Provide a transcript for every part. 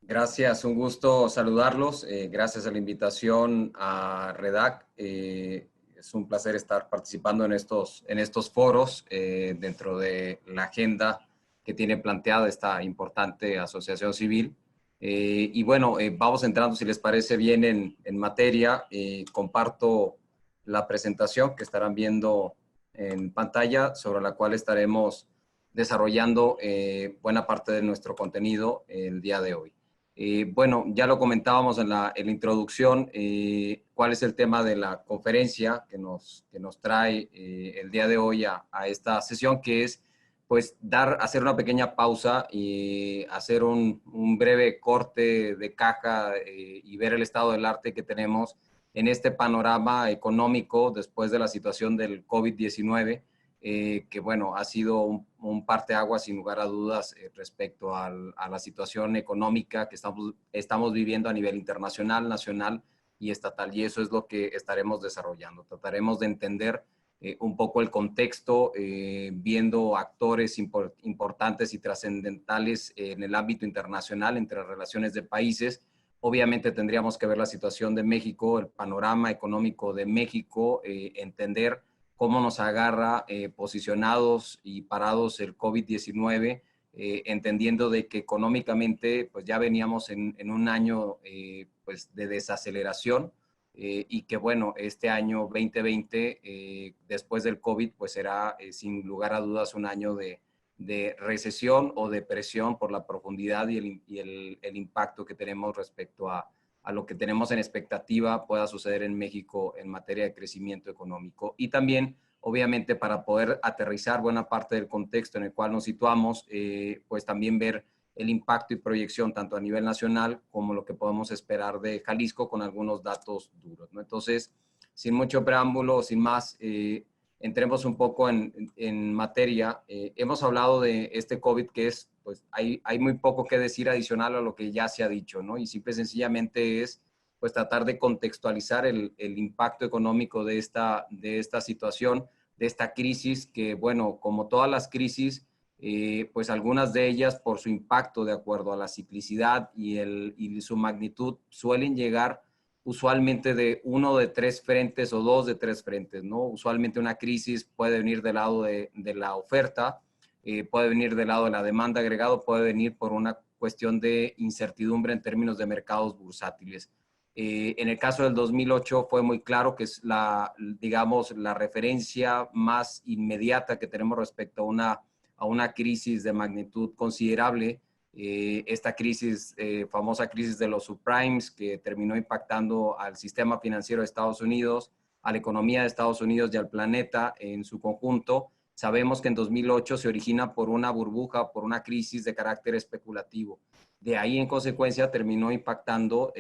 Gracias, un gusto saludarlos. Gracias a la invitación a REDAC. Es un placer estar participando en estos foros dentro de la agenda que tiene planteada esta importante asociación civil. Y bueno, vamos entrando, si les parece bien, en materia. Comparto la presentación que estarán viendo en pantalla, sobre la cual estaremos desarrollando buena parte de nuestro contenido el día de hoy. Bueno, ya lo comentábamos en la introducción, cuál es el tema de la conferencia que nos trae el día de hoy a esta sesión, que es pues hacer una pequeña pausa y hacer un breve corte de caja y ver el estado del arte que tenemos en este panorama económico después de la situación del COVID-19, que bueno, ha sido un parteaguas sin lugar a dudas respecto a la situación económica que estamos viviendo a nivel internacional, nacional y estatal. Y eso es lo que estaremos desarrollando. Trataremos de entender un poco el contexto, viendo actores importantes y trascendentales en el ámbito internacional entre relaciones de países. Obviamente tendríamos que ver la situación de México, el panorama económico de México, entender cómo nos agarra posicionados y parados el COVID-19, entendiendo de que económicamente pues ya veníamos en un año pues de desaceleración, y que bueno, este año 2020, después del COVID, pues será sin lugar a dudas un año de recesión o depresión por la profundidad el impacto que tenemos respecto a lo que tenemos en expectativa pueda suceder en México en materia de crecimiento económico. Y también, obviamente, para poder aterrizar buena parte del contexto en el cual nos situamos, pues también ver el impacto y proyección tanto a nivel nacional como lo que podemos esperar de Jalisco con algunos datos duros, ¿no? Entonces, sin mucho preámbulo, sin más, entremos un poco en materia. Hemos hablado de este COVID que es, pues hay muy poco que decir adicional a lo que ya se ha dicho, ¿no? Y simple y sencillamente es, pues tratar de contextualizar el impacto económico de esta situación, de esta crisis que, bueno, como todas las crisis, pues algunas de ellas por su impacto de acuerdo a la ciclicidad y su magnitud suelen llegar usualmente de uno de tres frentes o dos de tres frentes, ¿no? Usualmente una crisis puede venir del lado de la oferta, puede venir del lado de la demanda agregado, puede venir por una cuestión de incertidumbre en términos de mercados bursátiles. En el caso del 2008 fue muy claro que es digamos, la referencia más inmediata que tenemos respecto a una crisis de magnitud considerable. Esta crisis, famosa crisis de los subprimes, que terminó impactando al sistema financiero de Estados Unidos, a la economía de Estados Unidos y al planeta en su conjunto. Sabemos que en 2008 se origina por una burbuja, por una crisis de carácter especulativo. De ahí, en consecuencia, terminó impactando,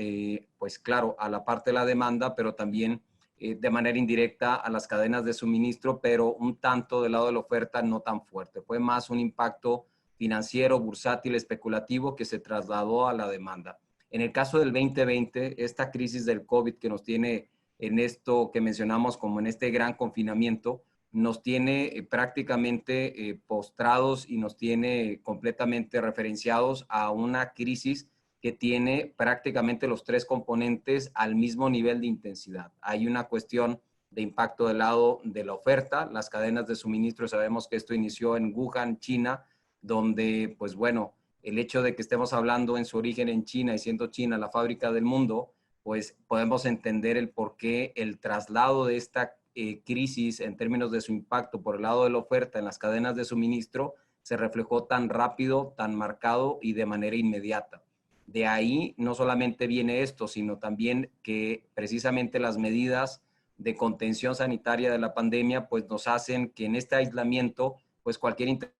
pues claro, a la parte de la demanda, pero también de manera indirecta a las cadenas de suministro, pero un tanto del lado de la oferta no tan fuerte. Fue más un impacto financiero, bursátil, especulativo que se trasladó a la demanda. En el caso del 2020, esta crisis del COVID que nos tiene en esto que mencionamos como en este gran confinamiento, nos tiene prácticamente postrados y nos tiene completamente referenciados a una crisis que tiene prácticamente los tres componentes al mismo nivel de intensidad. Hay una cuestión de impacto del lado de la oferta, las cadenas de suministro, sabemos que esto inició en Wuhan, China, donde, pues bueno, el hecho de que estemos hablando en su origen en China y siendo China la fábrica del mundo, pues podemos entender el por qué el traslado de esta crisis en términos de su impacto por el lado de la oferta en las cadenas de suministro se reflejó tan rápido, tan marcado y de manera inmediata. De ahí no solamente viene esto, sino también que precisamente las medidas de contención sanitaria de la pandemia pues nos hacen que en este aislamiento pues cualquier interacción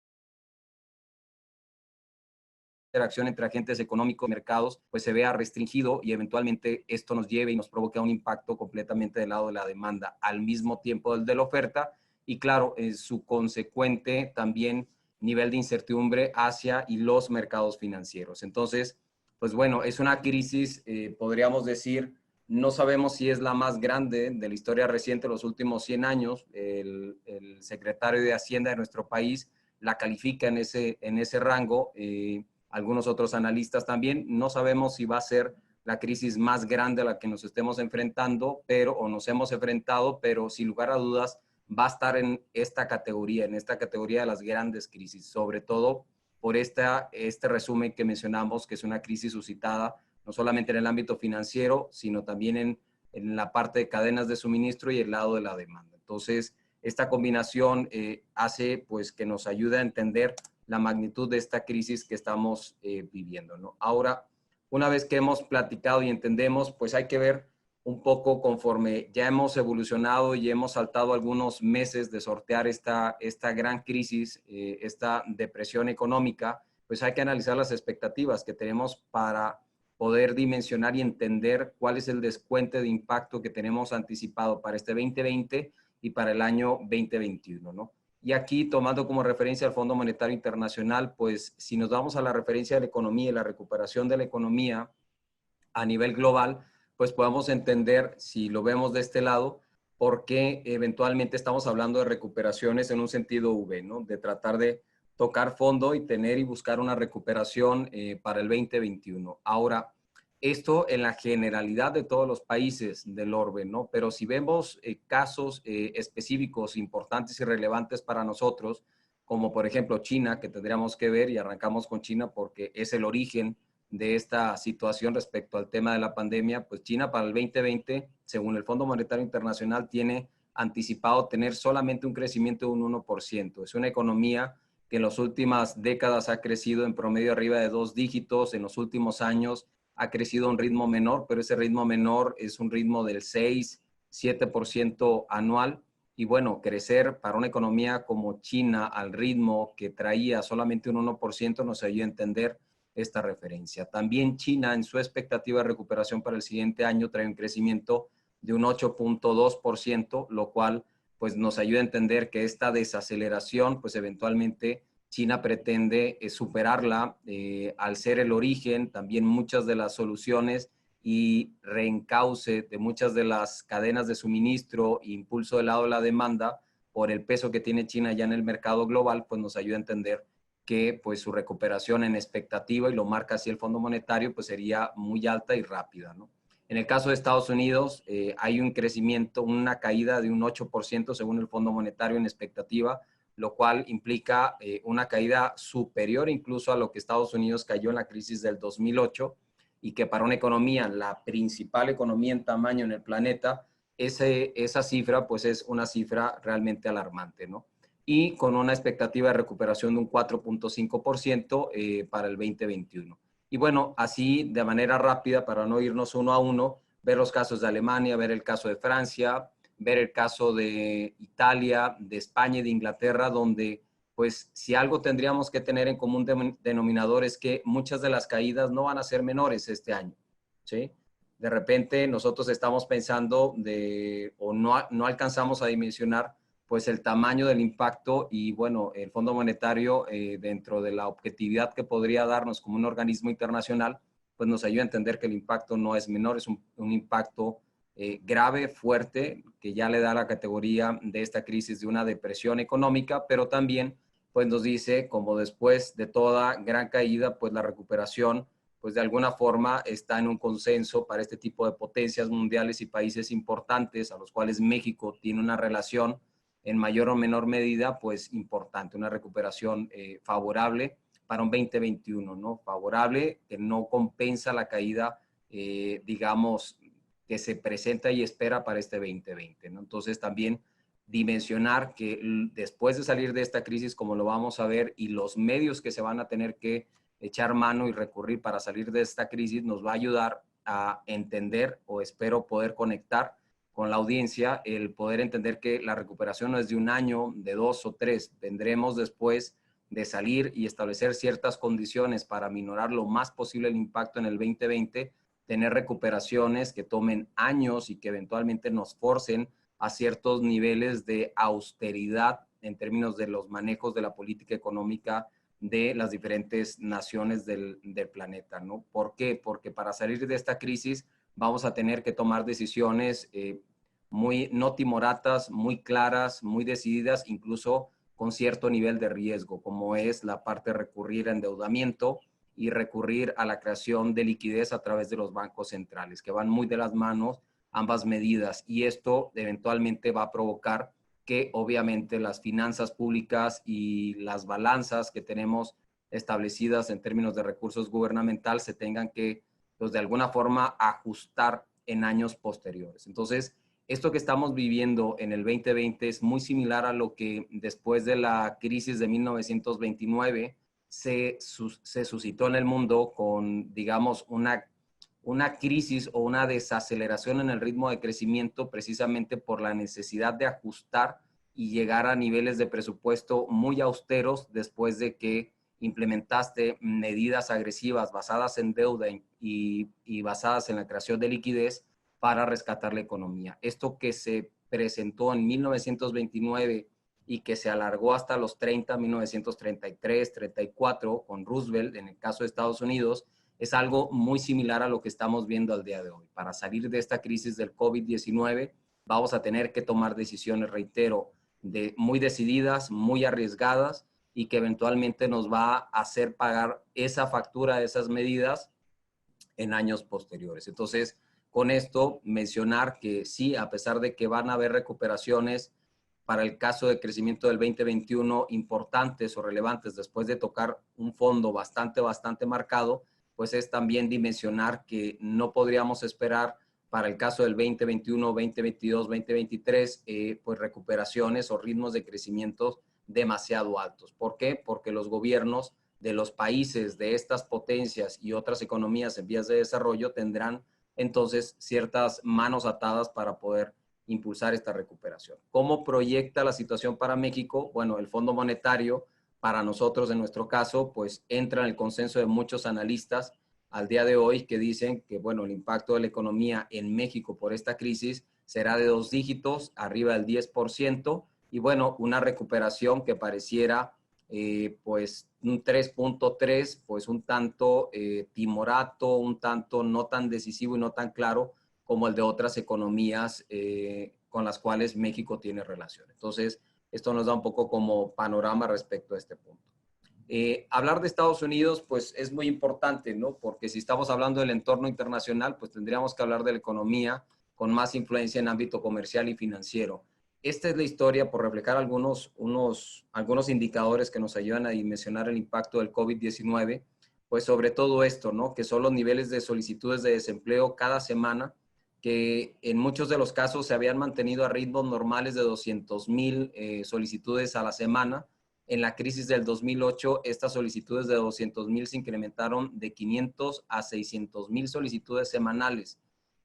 entre agentes económicos y mercados pues se vea restringido y eventualmente esto nos lleve y nos provoque un impacto completamente del lado de la demanda al mismo tiempo del de la oferta y claro, su consecuente también nivel de incertidumbre hacia y los mercados financieros. Entonces, pues bueno, es una crisis, podríamos decir, no sabemos si es la más grande de la historia reciente, los últimos 100 años. El secretario de Hacienda de nuestro país la califica en ese rango. algunos otros analistas también. No sabemos si va a ser la crisis más grande a la que nos estemos enfrentando, o nos hemos enfrentado, pero sin lugar a dudas va a estar en esta categoría de las grandes crisis, sobre todo por este resumen que mencionamos, que es una crisis suscitada no solamente en el ámbito financiero, sino también en la parte de cadenas de suministro y el lado de la demanda. Entonces, esta combinación hace pues que nos ayude a entender la magnitud de esta crisis que estamos viviendo, ¿no? Ahora, una vez que hemos platicado y entendemos, pues hay que ver un poco conforme ya hemos evolucionado y hemos saltado algunos meses de sortear esta gran crisis, esta depresión económica, pues hay que analizar las expectativas que tenemos para poder dimensionar y entender cuál es el descuento de impacto que tenemos anticipado para este 2020 y para el año 2021, ¿no? Y aquí, tomando como referencia al Fondo Monetario Internacional, pues si nos vamos a la referencia de la economía y la recuperación de la economía a nivel global, pues podemos entender, si lo vemos de este lado, por qué eventualmente estamos hablando de recuperaciones en un sentido V, ¿no? De tratar de tocar fondo y tener y buscar una recuperación para el 2021. Ahora, esto en la generalidad de todos los países del orbe, ¿no? Pero si vemos casos específicos, importantes y relevantes para nosotros, como por ejemplo China, que tendríamos que ver, y arrancamos con China porque es el origen de esta situación respecto al tema de la pandemia, pues China para el 2020, según el Fondo Monetario Internacional, tiene anticipado tener solamente un crecimiento de un 1%. Es una economía que en las últimas décadas ha crecido en promedio arriba de 2 dígitos, en los últimos años ha crecido a un ritmo menor, pero ese ritmo menor es un ritmo del 6-7% anual. Y bueno, crecer para una economía como China al ritmo que traía solamente un 1% nos ayuda a entender esta referencia. También China, en su expectativa de recuperación para el siguiente año, trae un crecimiento de un 8.2%, lo cual pues nos ayuda a entender que esta desaceleración, pues eventualmente China pretende superarla al ser el origen, también muchas de las soluciones y reencauce de muchas de las cadenas de suministro e impulso del lado de la demanda por el peso que tiene China ya en el mercado global, pues nos ayuda a entender que pues su recuperación en expectativa, y lo marca así el Fondo Monetario, pues sería muy alta y rápida, ¿no? En el caso de Estados Unidos, hay un crecimiento, una caída de un 8% según el Fondo Monetario en expectativa, lo cual implica una caída superior incluso a lo que Estados Unidos cayó en la crisis del 2008, y que para una economía, la principal economía en tamaño en el planeta, esa cifra pues es una cifra realmente alarmante, ¿no? Y con una expectativa de recuperación de un 4.5% para el 2021. Y bueno, así de manera rápida, para no irnos uno a uno, ver los casos de Alemania, ver el caso de Francia, ver el caso de Italia, de España y de Inglaterra, donde pues si algo tendríamos que tener en común denominador es que muchas de las caídas no van a ser menores este año, ¿sí? De repente nosotros estamos pensando o no alcanzamos a dimensionar pues el tamaño del impacto, y bueno, el Fondo Monetario dentro de la objetividad que podría darnos como un organismo internacional, pues nos ayuda a entender que el impacto no es menor, es un impacto grave, fuerte, que ya le da la categoría de esta crisis de una depresión económica, pero también pues nos dice como después de toda gran caída, pues la recuperación pues de alguna forma está en un consenso para este tipo de potencias mundiales y países importantes a los cuales México tiene una relación en mayor o menor medida, pues importante, una recuperación favorable para un 2021, ¿no? Favorable, que no compensa la caída, digamos, que se presenta y espera para este 2020, ¿no? Entonces también dimensionar que después de salir de esta crisis, como lo vamos a ver, y los medios que se van a tener que echar mano y recurrir para salir de esta crisis, nos va a ayudar a entender, o espero poder conectar con la audiencia, el poder entender que la recuperación no es de un año, de 2 o 3. Vendremos después de salir y establecer ciertas condiciones para minorar lo más posible el impacto en el 2020, tener recuperaciones que tomen años y que eventualmente nos forcen a ciertos niveles de austeridad en términos de los manejos de la política económica de las diferentes naciones del planeta, ¿no? ¿Por qué? Porque para salir de esta crisis vamos a tener que tomar decisiones muy no timoratas, muy claras, muy decididas, incluso con cierto nivel de riesgo, como es la parte de recurrir a endeudamiento y recurrir a la creación de liquidez a través de los bancos centrales, que van muy de las manos ambas medidas, y esto eventualmente va a provocar que obviamente las finanzas públicas y las balanzas que tenemos establecidas en términos de recursos gubernamental se tengan que, pues, de alguna forma ajustar en años posteriores. Entonces, esto que estamos viviendo en el 2020 es muy similar a lo que después de la crisis de 1929 se suscitó en el mundo con, digamos, una crisis o una desaceleración en el ritmo de crecimiento precisamente por la necesidad de ajustar y llegar a niveles de presupuesto muy austeros después de que implementaste medidas agresivas basadas en deuda y basadas en la creación de liquidez para rescatar la economía. Esto que se presentó en 1929 y que se alargó hasta los 30, 1933, 34, con Roosevelt, en el caso de Estados Unidos, es algo muy similar a lo que estamos viendo al día de hoy. Para salir de esta crisis del COVID-19, vamos a tener que tomar decisiones, reitero, muy decididas, muy arriesgadas, y que eventualmente nos va a hacer pagar esa factura de esas medidas en años posteriores. Entonces, con esto, mencionar que sí, a pesar de que van a haber recuperaciones para el caso de crecimiento del 2021 importantes o relevantes después de tocar un fondo bastante marcado, pues es también dimensionar que no podríamos esperar para el caso del 2021, 2022, 2023, pues recuperaciones o ritmos de crecimiento demasiado altos. ¿Por qué? Porque los gobiernos de los países de estas potencias y otras economías en vías de desarrollo tendrán entonces ciertas manos atadas para poder impulsar esta recuperación. ¿Cómo proyecta la situación para México? Bueno, el Fondo Monetario, para nosotros en nuestro caso, pues entra en el consenso de muchos analistas al día de hoy que dicen que, bueno, el impacto de la economía en México por esta crisis será de 2 dígitos, arriba del 10%, y bueno, una recuperación que pareciera pues un 3.3, pues un tanto timorato, un tanto no tan decisivo y no tan claro como el de otras economías con las cuales México tiene relación. Entonces, esto nos da un poco como panorama respecto a este punto. Hablar de Estados Unidos, pues es muy importante, ¿no? Porque si estamos hablando del entorno internacional, pues tendríamos que hablar de la economía con más influencia en ámbito comercial y financiero. Esta es la historia por reflejar algunos indicadores que nos ayudan a dimensionar el impacto del COVID-19, pues sobre todo esto, ¿no? Que son los niveles de solicitudes de desempleo cada semana, que en muchos de los casos se habían mantenido a ritmos normales de 200,000 solicitudes a la semana. En la crisis del 2008, estas solicitudes de 200,000 se incrementaron de 500 a 600,000 solicitudes semanales.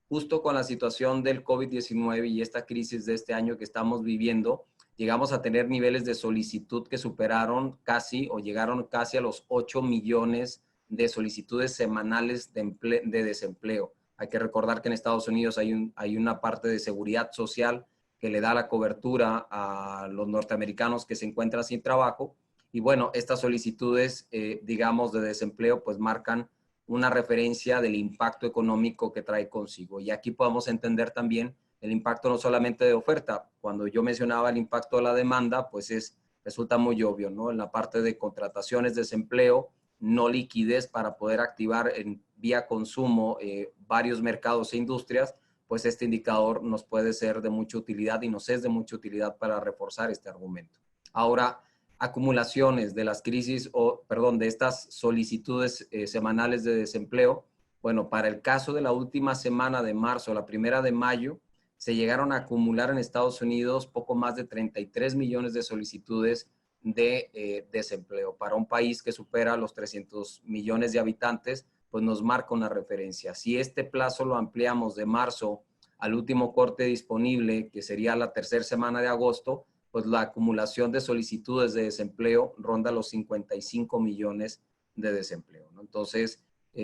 Justo con la situación del COVID-19 y esta crisis de este año que estamos viviendo, llegamos a tener niveles de solicitud que superaron casi o llegaron casi a los 8 millones de solicitudes semanales de desempleo. Hay que recordar que en Estados Unidos hay una parte de seguridad social que le da la cobertura a los norteamericanos que se encuentran sin trabajo. Y bueno, estas solicitudes, digamos, de desempleo, pues marcan una referencia del impacto económico que trae consigo. Y aquí podemos entender también el impacto no solamente de oferta. Cuando yo mencionaba el impacto de la demanda, pues resulta muy obvio, ¿no? En la parte de contrataciones, desempleo, no liquidez para poder activar en vía consumo varios mercados e industrias, pues este indicador nos puede ser de mucha utilidad y nos es de mucha utilidad para reforzar este argumento. Ahora, acumulaciones de las crisis de estas solicitudes semanales de desempleo. Bueno, para el caso de la última semana de marzo, la primera de mayo, se llegaron a acumular en Estados Unidos poco más de 33 millones de solicitudes de desempleo. Para un país que supera los 300 millones de habitantes, pues nos marca una referencia. Si este plazo lo ampliamos de marzo al último corte disponible, que sería la tercera semana de agosto, pues la acumulación de solicitudes de desempleo ronda los 55 millones de desempleo, ¿no? Entonces,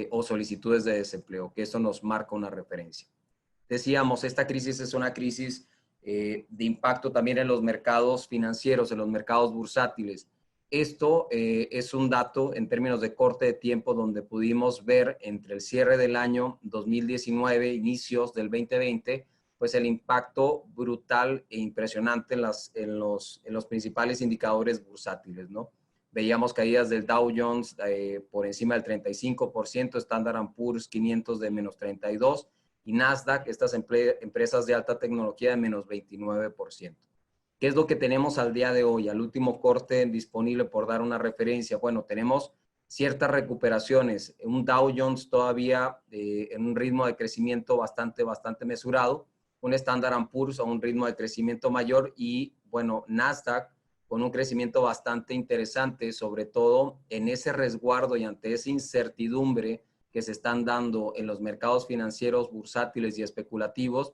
o solicitudes de desempleo, que eso nos marca una referencia. Decíamos, esta crisis es una crisis de impacto también en los mercados financieros, en los mercados bursátiles. Esto es un dato en términos de corte de tiempo donde pudimos ver entre el cierre del año 2019, inicios del 2020, pues el impacto brutal e impresionante en los principales indicadores bursátiles, ¿no? Veíamos caídas del Dow Jones por encima del 35%, Standard & Poor's 500 de menos 32%, y Nasdaq, estas empresas de alta tecnología, de menos 29%. ¿Qué es lo que tenemos al día de hoy? Al último corte disponible, por dar una referencia, bueno, tenemos ciertas recuperaciones, un Dow Jones todavía en un ritmo de crecimiento bastante mesurado, un Standard & Poor's a un ritmo de crecimiento mayor y, bueno, Nasdaq con un crecimiento bastante interesante, sobre todo en ese resguardo y ante esa incertidumbre que se están dando en los mercados financieros, bursátiles y especulativos.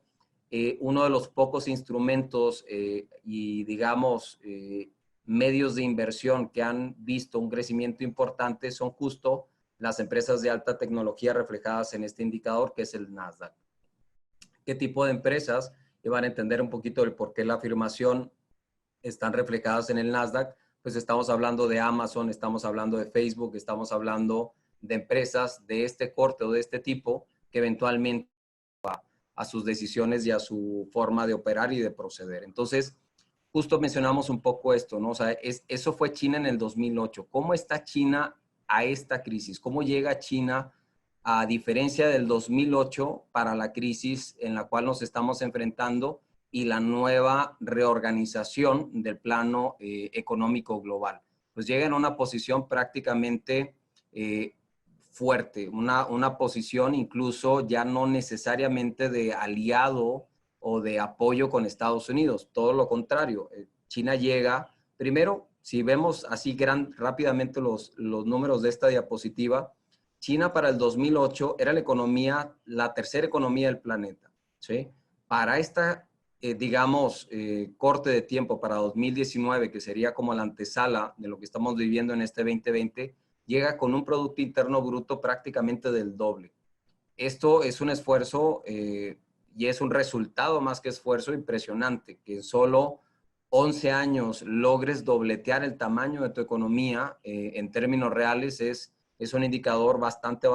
Uno de los pocos instrumentos y, digamos, medios de inversión que han visto un crecimiento importante son justo las empresas de alta tecnología reflejadas en este indicador, que es el Nasdaq. ¿Qué tipo de empresas? Y van a entender un poquito el por qué la afirmación están reflejadas en el Nasdaq. Pues estamos hablando de Amazon, estamos hablando de Facebook, estamos hablando de empresas de este corte o de este tipo que eventualmente a sus decisiones y a su forma de operar y de proceder. Entonces, justo mencionamos un poco esto, ¿no? O sea, eso fue China en el 2008. ¿Cómo está China a esta crisis? ¿Cómo llega China, a diferencia del 2008, para la crisis en la cual nos estamos enfrentando y la nueva reorganización del plano económico global? Pues llega en una posición prácticamente fuerte, una posición incluso ya no necesariamente de aliado o de apoyo con Estados Unidos, todo lo contrario. China llega, primero, si vemos así rápidamente los números de esta diapositiva, China para el 2008 era la tercera economía del planeta, ¿sí? Para esta, digamos, corte de tiempo, para 2019, que sería como la antesala de lo que estamos viviendo en este 2020, llega con un Producto Interno Bruto prácticamente del doble. Esto es un esfuerzo y es un resultado más que esfuerzo impresionante, que en solo 11 años logres dobletear el tamaño de tu economía en términos reales es un indicador bastante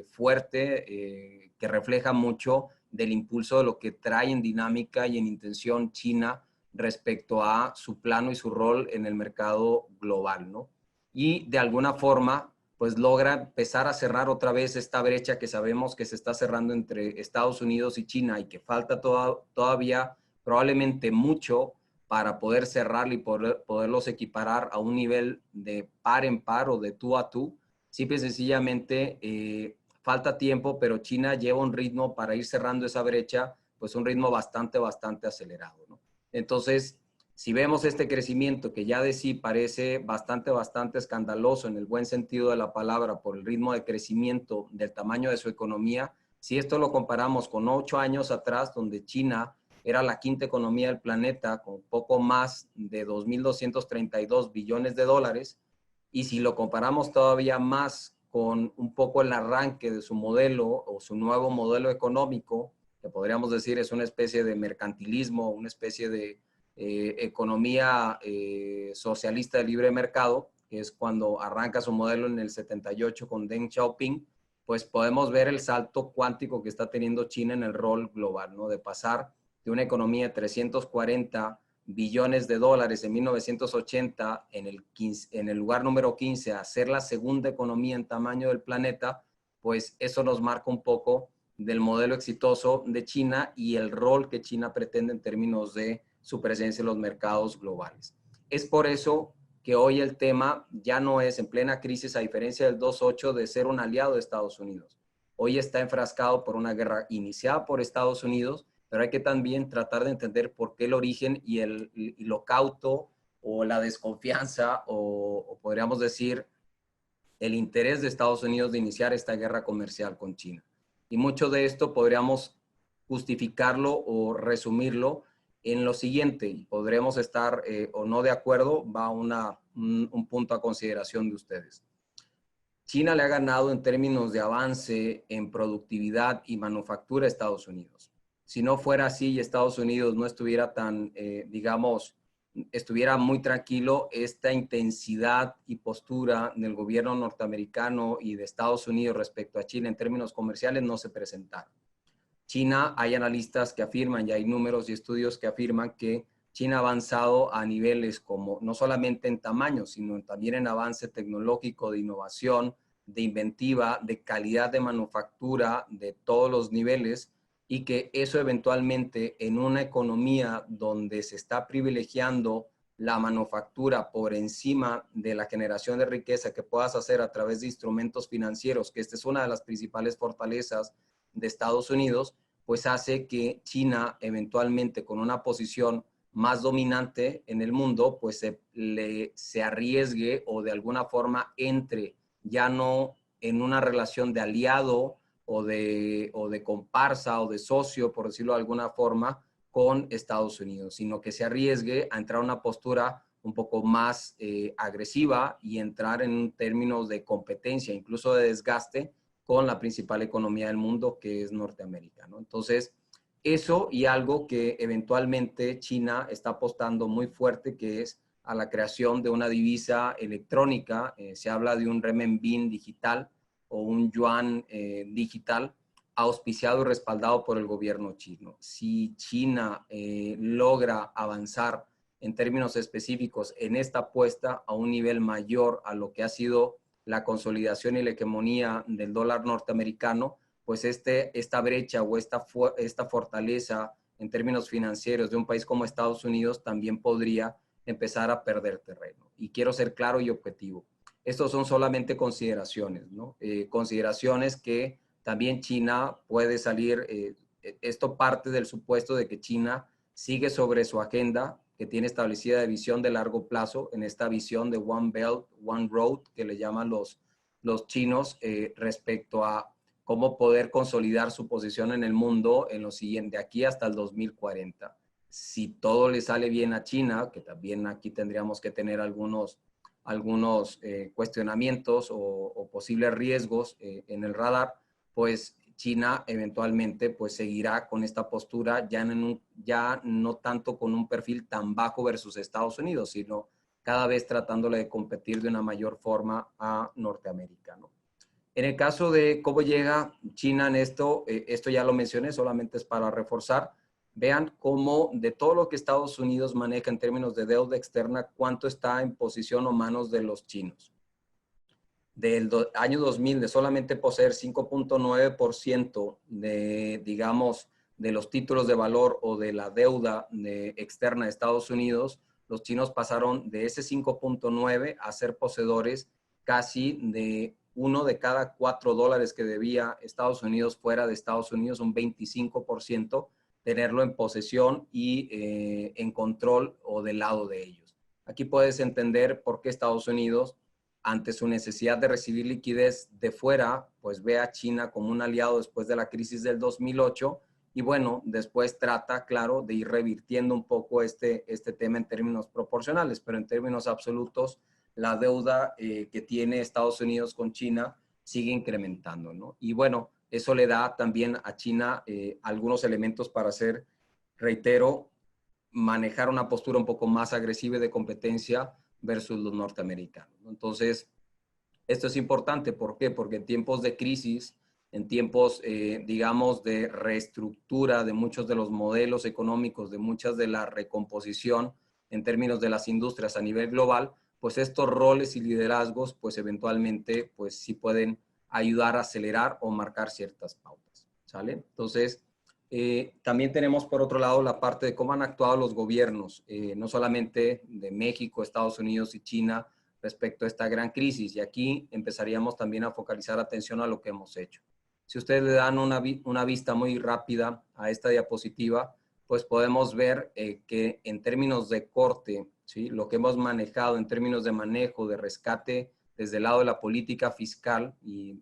fuerte que refleja mucho del impulso de lo que trae en dinámica y en intención China respecto a su plano y su rol en el mercado global, ¿no? Y de alguna forma, pues logra empezar a cerrar otra vez esta brecha que sabemos que se está cerrando entre Estados Unidos y China y que falta todavía probablemente mucho para poder cerrarlo y poderlos equiparar a un nivel de par en par o de tú a tú. Simple y sencillamente falta tiempo, pero China lleva un ritmo para ir cerrando esa brecha, pues un ritmo bastante acelerado, ¿no? Entonces, si vemos este crecimiento que ya de sí parece bastante escandaloso en el buen sentido de la palabra por el ritmo de crecimiento del tamaño de su economía, si esto lo comparamos con 8 años atrás, donde China era la quinta economía del planeta con poco más de 2.232 billones de dólares, y si lo comparamos todavía más con un poco el arranque de su modelo o su nuevo modelo económico, que podríamos decir es una especie de mercantilismo, una especie de economía socialista de libre mercado, que es cuando arranca su modelo en el 78 con Deng Xiaoping, pues podemos ver el salto cuántico que está teniendo China en el rol global, ¿no? De pasar de una economía de 340 billones de dólares en 1980 en el lugar número 15 a ser la segunda economía en tamaño del planeta, pues eso nos marca un poco del modelo exitoso de China y el rol que China pretende en términos de su presencia en los mercados globales. Es por eso que hoy el tema ya no es en plena crisis, a diferencia del 2008, de ser un aliado de Estados Unidos. Hoy está enfrascado por una guerra iniciada por Estados Unidos, pero hay que también tratar de entender por qué el origen y lo cauto o la desconfianza o podríamos decir el interés de Estados Unidos de iniciar esta guerra comercial con China. Y mucho de esto podríamos justificarlo o resumirlo en lo siguiente, y podremos estar o no de acuerdo, va un punto a consideración de ustedes. China le ha ganado en términos de avance en productividad y manufactura a Estados Unidos. Si no fuera así y Estados Unidos no estuviera tan, digamos, estuviera muy tranquilo, esta intensidad y postura del gobierno norteamericano y de Estados Unidos respecto a China en términos comerciales no se presentara. China, hay analistas que afirman, y hay números y estudios que afirman que China ha avanzado a niveles como no solamente en tamaño, sino también en avance tecnológico, de innovación, de inventiva, de calidad de manufactura, de todos los niveles, y que eso eventualmente en una economía donde se está privilegiando la manufactura por encima de la generación de riqueza que puedas hacer a través de instrumentos financieros, que esta es una de las principales fortalezas de Estados Unidos, pues hace que China eventualmente con una posición más dominante en el mundo, pues se arriesgue o de alguna forma entre ya no en una relación de aliado o de comparsa o de socio, por decirlo de alguna forma, con Estados Unidos, sino que se arriesgue a entrar a una postura un poco más agresiva y entrar en términos de competencia, incluso de desgaste, con la principal economía del mundo, que es Norteamérica, ¿no? Entonces, eso y algo que eventualmente China está apostando muy fuerte, que es a la creación de una divisa electrónica. Se habla de un renminbi digital o un yuan digital auspiciado y respaldado por el gobierno chino. Si China logra avanzar en términos específicos en esta apuesta a un nivel mayor a lo que ha sido la consolidación y la hegemonía del dólar norteamericano, pues esta brecha o esta fortaleza en términos financieros de un país como Estados Unidos también podría empezar a perder terreno. Y quiero ser claro y objetivo. Estos son solamente consideraciones, ¿no? Consideraciones que también China puede salir, esto parte del supuesto de que China sigue sobre su agenda que tiene establecida de visión de largo plazo, en esta visión de One Belt, One Road, que le llaman los chinos, respecto a cómo poder consolidar su posición en el mundo en lo siguiente, de aquí hasta el 2040. Si todo le sale bien a China, que también aquí tendríamos que tener algunos cuestionamientos o posibles riesgos en el radar, pues China eventualmente pues seguirá con esta postura ya no tanto con un perfil tan bajo versus Estados Unidos, sino cada vez tratándole de competir de una mayor forma a Norteamérica, ¿no? En el caso de cómo llega China en esto, esto ya lo mencioné, solamente es para reforzar. Vean cómo de todo lo que Estados Unidos maneja en términos de deuda externa, cuánto está en posición o manos de los chinos. Del año 2000, de solamente poseer 5.9% de, digamos, de los títulos de valor o de la deuda externa de Estados Unidos, los chinos pasaron de ese 5.9 a ser poseedores casi de uno de cada $4 que debía Estados Unidos fuera de Estados Unidos, un 25%, tenerlo en posesión y en control o del lado de ellos. Aquí puedes entender por qué Estados Unidos, ante su necesidad de recibir liquidez de fuera, pues ve a China como un aliado después de la crisis del 2008 y bueno, después trata, claro, de ir revirtiendo un poco este tema en términos proporcionales, pero en términos absolutos, la deuda que tiene Estados Unidos con China sigue incrementando, ¿no? Y bueno, eso le da también a China algunos elementos para hacer, reitero, manejar una postura un poco más agresiva de competencia versus los norteamericanos, ¿no? Entonces, esto es importante. ¿Por qué? Porque en tiempos de crisis, en tiempos, digamos, de reestructura de muchos de los modelos económicos, de muchas de la recomposición en términos de las industrias a nivel global, pues estos roles y liderazgos, pues eventualmente, pues sí pueden ayudar a acelerar o marcar ciertas pautas, ¿sale? Entonces, también tenemos por otro lado la parte de cómo han actuado los gobiernos, no solamente de México, Estados Unidos y China, respecto a esta gran crisis. Y aquí empezaríamos también a focalizar atención a lo que hemos hecho. Si ustedes le dan una vista muy rápida a esta diapositiva, pues podemos ver que en términos de corte, ¿sí? Lo que hemos manejado en términos de manejo, de rescate, desde el lado de la política fiscal y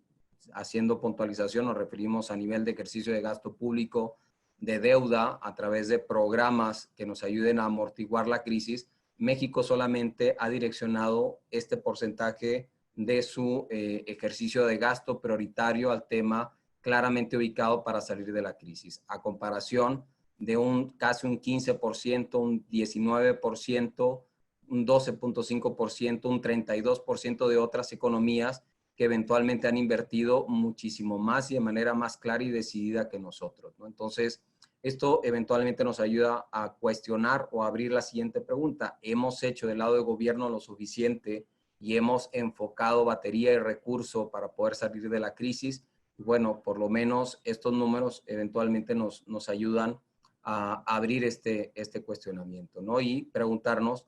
haciendo puntualización, nos referimos a nivel de ejercicio de gasto público, de deuda a través de programas que nos ayuden a amortiguar la crisis. México solamente ha direccionado este porcentaje de su ejercicio de gasto prioritario al tema claramente ubicado para salir de la crisis, a comparación de casi un 15%, un 19%, un 12.5%, un 32% de otras economías que eventualmente han invertido muchísimo más y de manera más clara y decidida que nosotros, ¿no? Entonces, Esto eventualmente nos ayuda a cuestionar o abrir la siguiente pregunta. ¿Hemos hecho del lado del gobierno lo suficiente y hemos enfocado batería y recurso para poder salir de la crisis? Bueno, por lo menos estos números eventualmente nos ayudan a abrir este cuestionamiento, ¿no? Y preguntarnos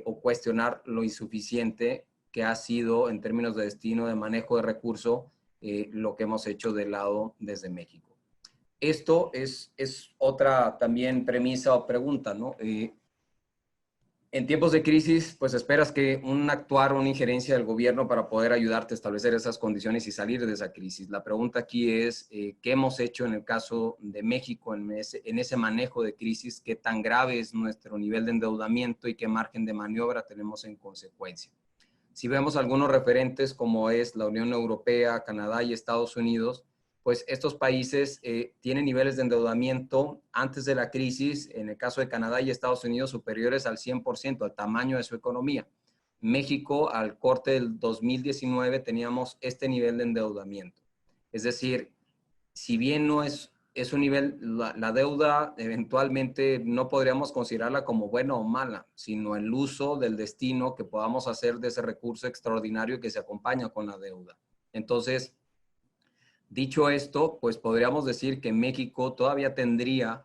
o cuestionar lo insuficiente que ha sido en términos de destino, de manejo de recurso, lo que hemos hecho del lado desde México. Esto es otra también premisa o pregunta, ¿no? En tiempos de crisis, pues esperas que un actuar, una injerencia del gobierno para poder ayudarte a establecer esas condiciones y salir de esa crisis. La pregunta aquí es, ¿qué hemos hecho en el caso de México en ese manejo de crisis? ¿Qué tan grave es nuestro nivel de endeudamiento y qué margen de maniobra tenemos en consecuencia? Si vemos algunos referentes como es la Unión Europea, Canadá y Estados Unidos, pues estos países tienen niveles de endeudamiento antes de la crisis, en el caso de Canadá y Estados Unidos, superiores al 100%, al tamaño de su economía. México, al corte del 2019, teníamos este nivel de endeudamiento. Es decir, si bien no es un nivel, la deuda eventualmente no podríamos considerarla como buena o mala, sino el uso del destino que podamos hacer de ese recurso extraordinario que se acompaña con la deuda. Entonces, dicho esto, pues podríamos decir que México todavía tendría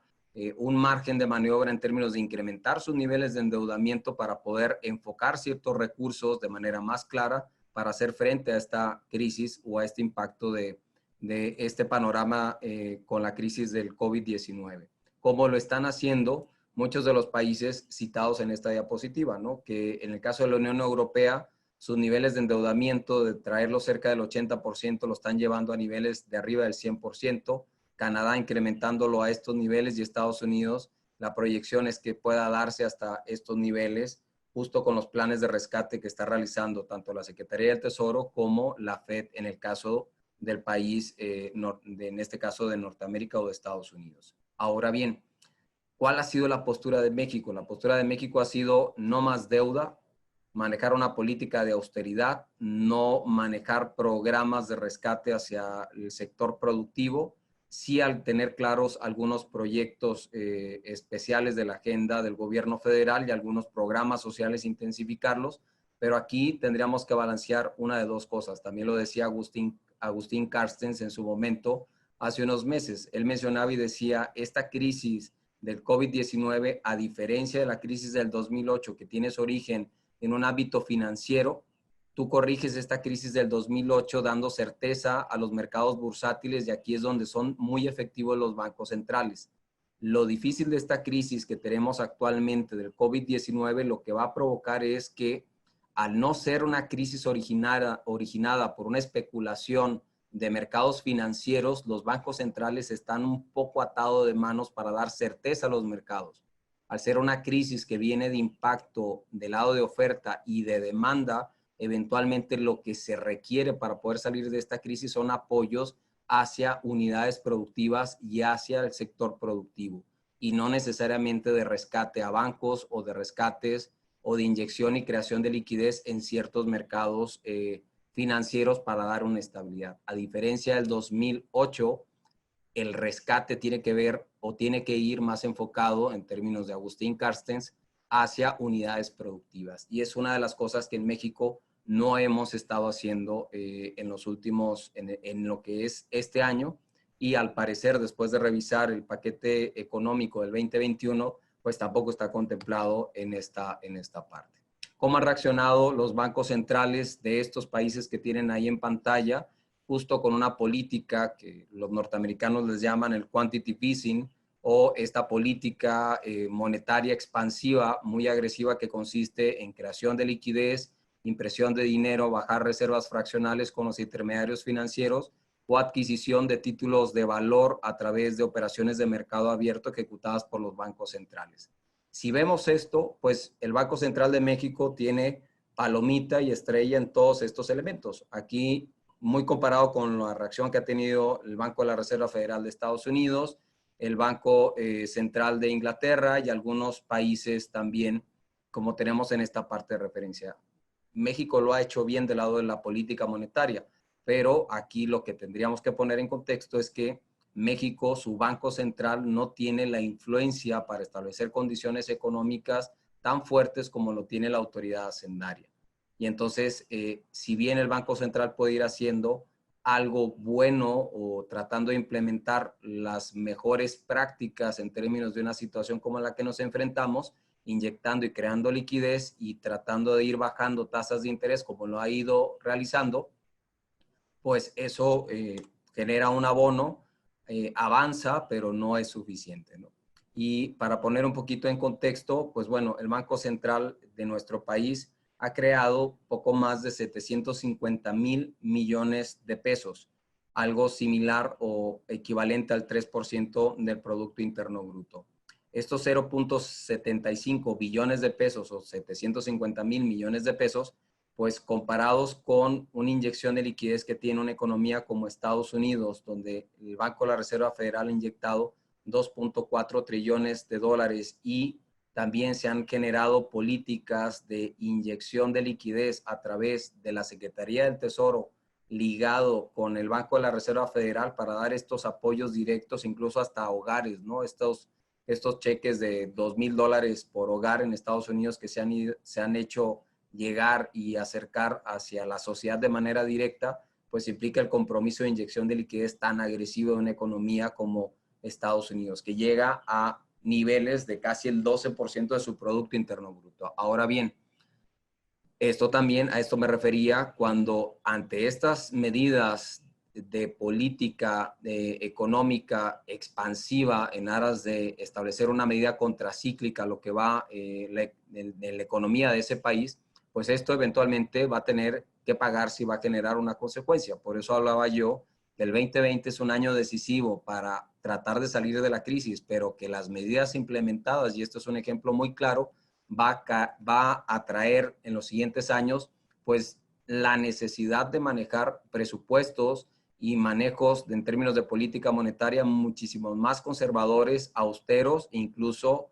un margen de maniobra en términos de incrementar sus niveles de endeudamiento para poder enfocar ciertos recursos de manera más clara para hacer frente a esta crisis o a este impacto de este panorama con la crisis del COVID-19. Como lo están haciendo muchos de los países citados en esta diapositiva, ¿no? Que en el caso de la Unión Europea, sus niveles de endeudamiento, de traerlo cerca del 80%, lo están llevando a niveles de arriba del 100%. Canadá incrementándolo a estos niveles y Estados Unidos, la proyección es que pueda darse hasta estos niveles justo con los planes de rescate que está realizando tanto la Secretaría del Tesoro como la Fed en el caso del país, en este caso de Norteamérica o de Estados Unidos. Ahora bien, ¿cuál ha sido la postura de México? La postura de México ha sido no más deuda, manejar una política de austeridad, no manejar programas de rescate hacia el sector productivo, sí al tener claros algunos proyectos especiales de la agenda del gobierno federal y algunos programas sociales, intensificarlos, pero aquí tendríamos que balancear una de dos cosas. También lo decía Agustín Carstens en su momento, hace unos meses. Él mencionaba y decía, esta crisis del COVID-19, a diferencia de la crisis del 2008, que tiene su origen en un ámbito financiero, tú corriges esta crisis del 2008 dando certeza a los mercados bursátiles y aquí es donde son muy efectivos los bancos centrales. Lo difícil de esta crisis que tenemos actualmente del COVID-19 lo que va a provocar es que al no ser una crisis originada por una especulación de mercados financieros, los bancos centrales están un poco atados de manos para dar certeza a los mercados. Al ser una crisis que viene de impacto del lado de oferta y de demanda, eventualmente lo que se requiere para poder salir de esta crisis son apoyos hacia unidades productivas y hacia el sector productivo, y no necesariamente de rescate a bancos o de rescates o de inyección y creación de liquidez en ciertos mercados financieros para dar una estabilidad. A diferencia del 2008, el rescate tiene que ver o tiene que ir más enfocado en términos de Agustín Carstens hacia unidades productivas. Y es una de las cosas que en México no hemos estado haciendo en los últimos, en lo que es este año. Y al parecer, después de revisar el paquete económico del 2021, pues tampoco está contemplado en esta parte. ¿Cómo han reaccionado los bancos centrales de estos países que tienen ahí en pantalla? Justo con una política que los norteamericanos les llaman el quantitative easing o esta política monetaria expansiva muy agresiva que consiste en creación de liquidez, impresión de dinero, bajar reservas fraccionales con los intermediarios financieros o adquisición de títulos de valor a través de operaciones de mercado abierto ejecutadas por los bancos centrales. Si vemos esto, pues el Banco Central de México tiene palomita y estrella en todos estos elementos. Aquí muy comparado con la reacción que ha tenido el Banco de la Reserva Federal de Estados Unidos, el Banco Central de Inglaterra y algunos países también, como tenemos en esta parte de referencia. México lo ha hecho bien del lado de la política monetaria, pero aquí lo que tendríamos que poner en contexto es que México, su Banco Central no tiene la influencia para establecer condiciones económicas tan fuertes como lo tiene la autoridad hacendaria. Y entonces, si bien el Banco Central puede ir haciendo algo bueno o tratando de implementar las mejores prácticas en términos de una situación como la que nos enfrentamos, inyectando y creando liquidez y tratando de ir bajando tasas de interés como lo ha ido realizando, pues eso genera un abono, avanza, pero no es suficiente, ¿no? Y para poner un poquito en contexto, pues bueno, el Banco Central de nuestro país ha creado poco más de 750,000 millones de pesos, algo similar o equivalente al 3% del Producto Interno Bruto. Estos 0.75 billones de pesos o 750,000 millones de pesos, pues comparados con una inyección de liquidez que tiene una economía como Estados Unidos, donde el Banco de la Reserva Federal ha inyectado 2.4 trillones de dólares y también se han generado políticas de inyección de liquidez a través de la Secretaría del Tesoro ligado con el Banco de la Reserva Federal para dar estos apoyos directos, incluso hasta hogares, ¿no? Estos cheques de $2,000 por hogar en Estados Unidos que se han hecho llegar y acercar hacia la sociedad de manera directa, pues implica el compromiso de inyección de liquidez tan agresivo de una economía como Estados Unidos, que llega a niveles de casi el 12% de su Producto Interno Bruto. Ahora bien, a esto me refería cuando ante estas medidas de política económica expansiva en aras de establecer una medida contracíclica, lo que va en la economía de ese país, pues esto eventualmente va a tener que pagar si va a generar una consecuencia. Por eso hablaba yo que el 2020 es un año decisivo para tratar de salir de la crisis, pero que las medidas implementadas, y esto es un ejemplo muy claro, va a traer en los siguientes años, pues la necesidad de manejar presupuestos y manejos en términos de política monetaria muchísimo más conservadores, austeros e incluso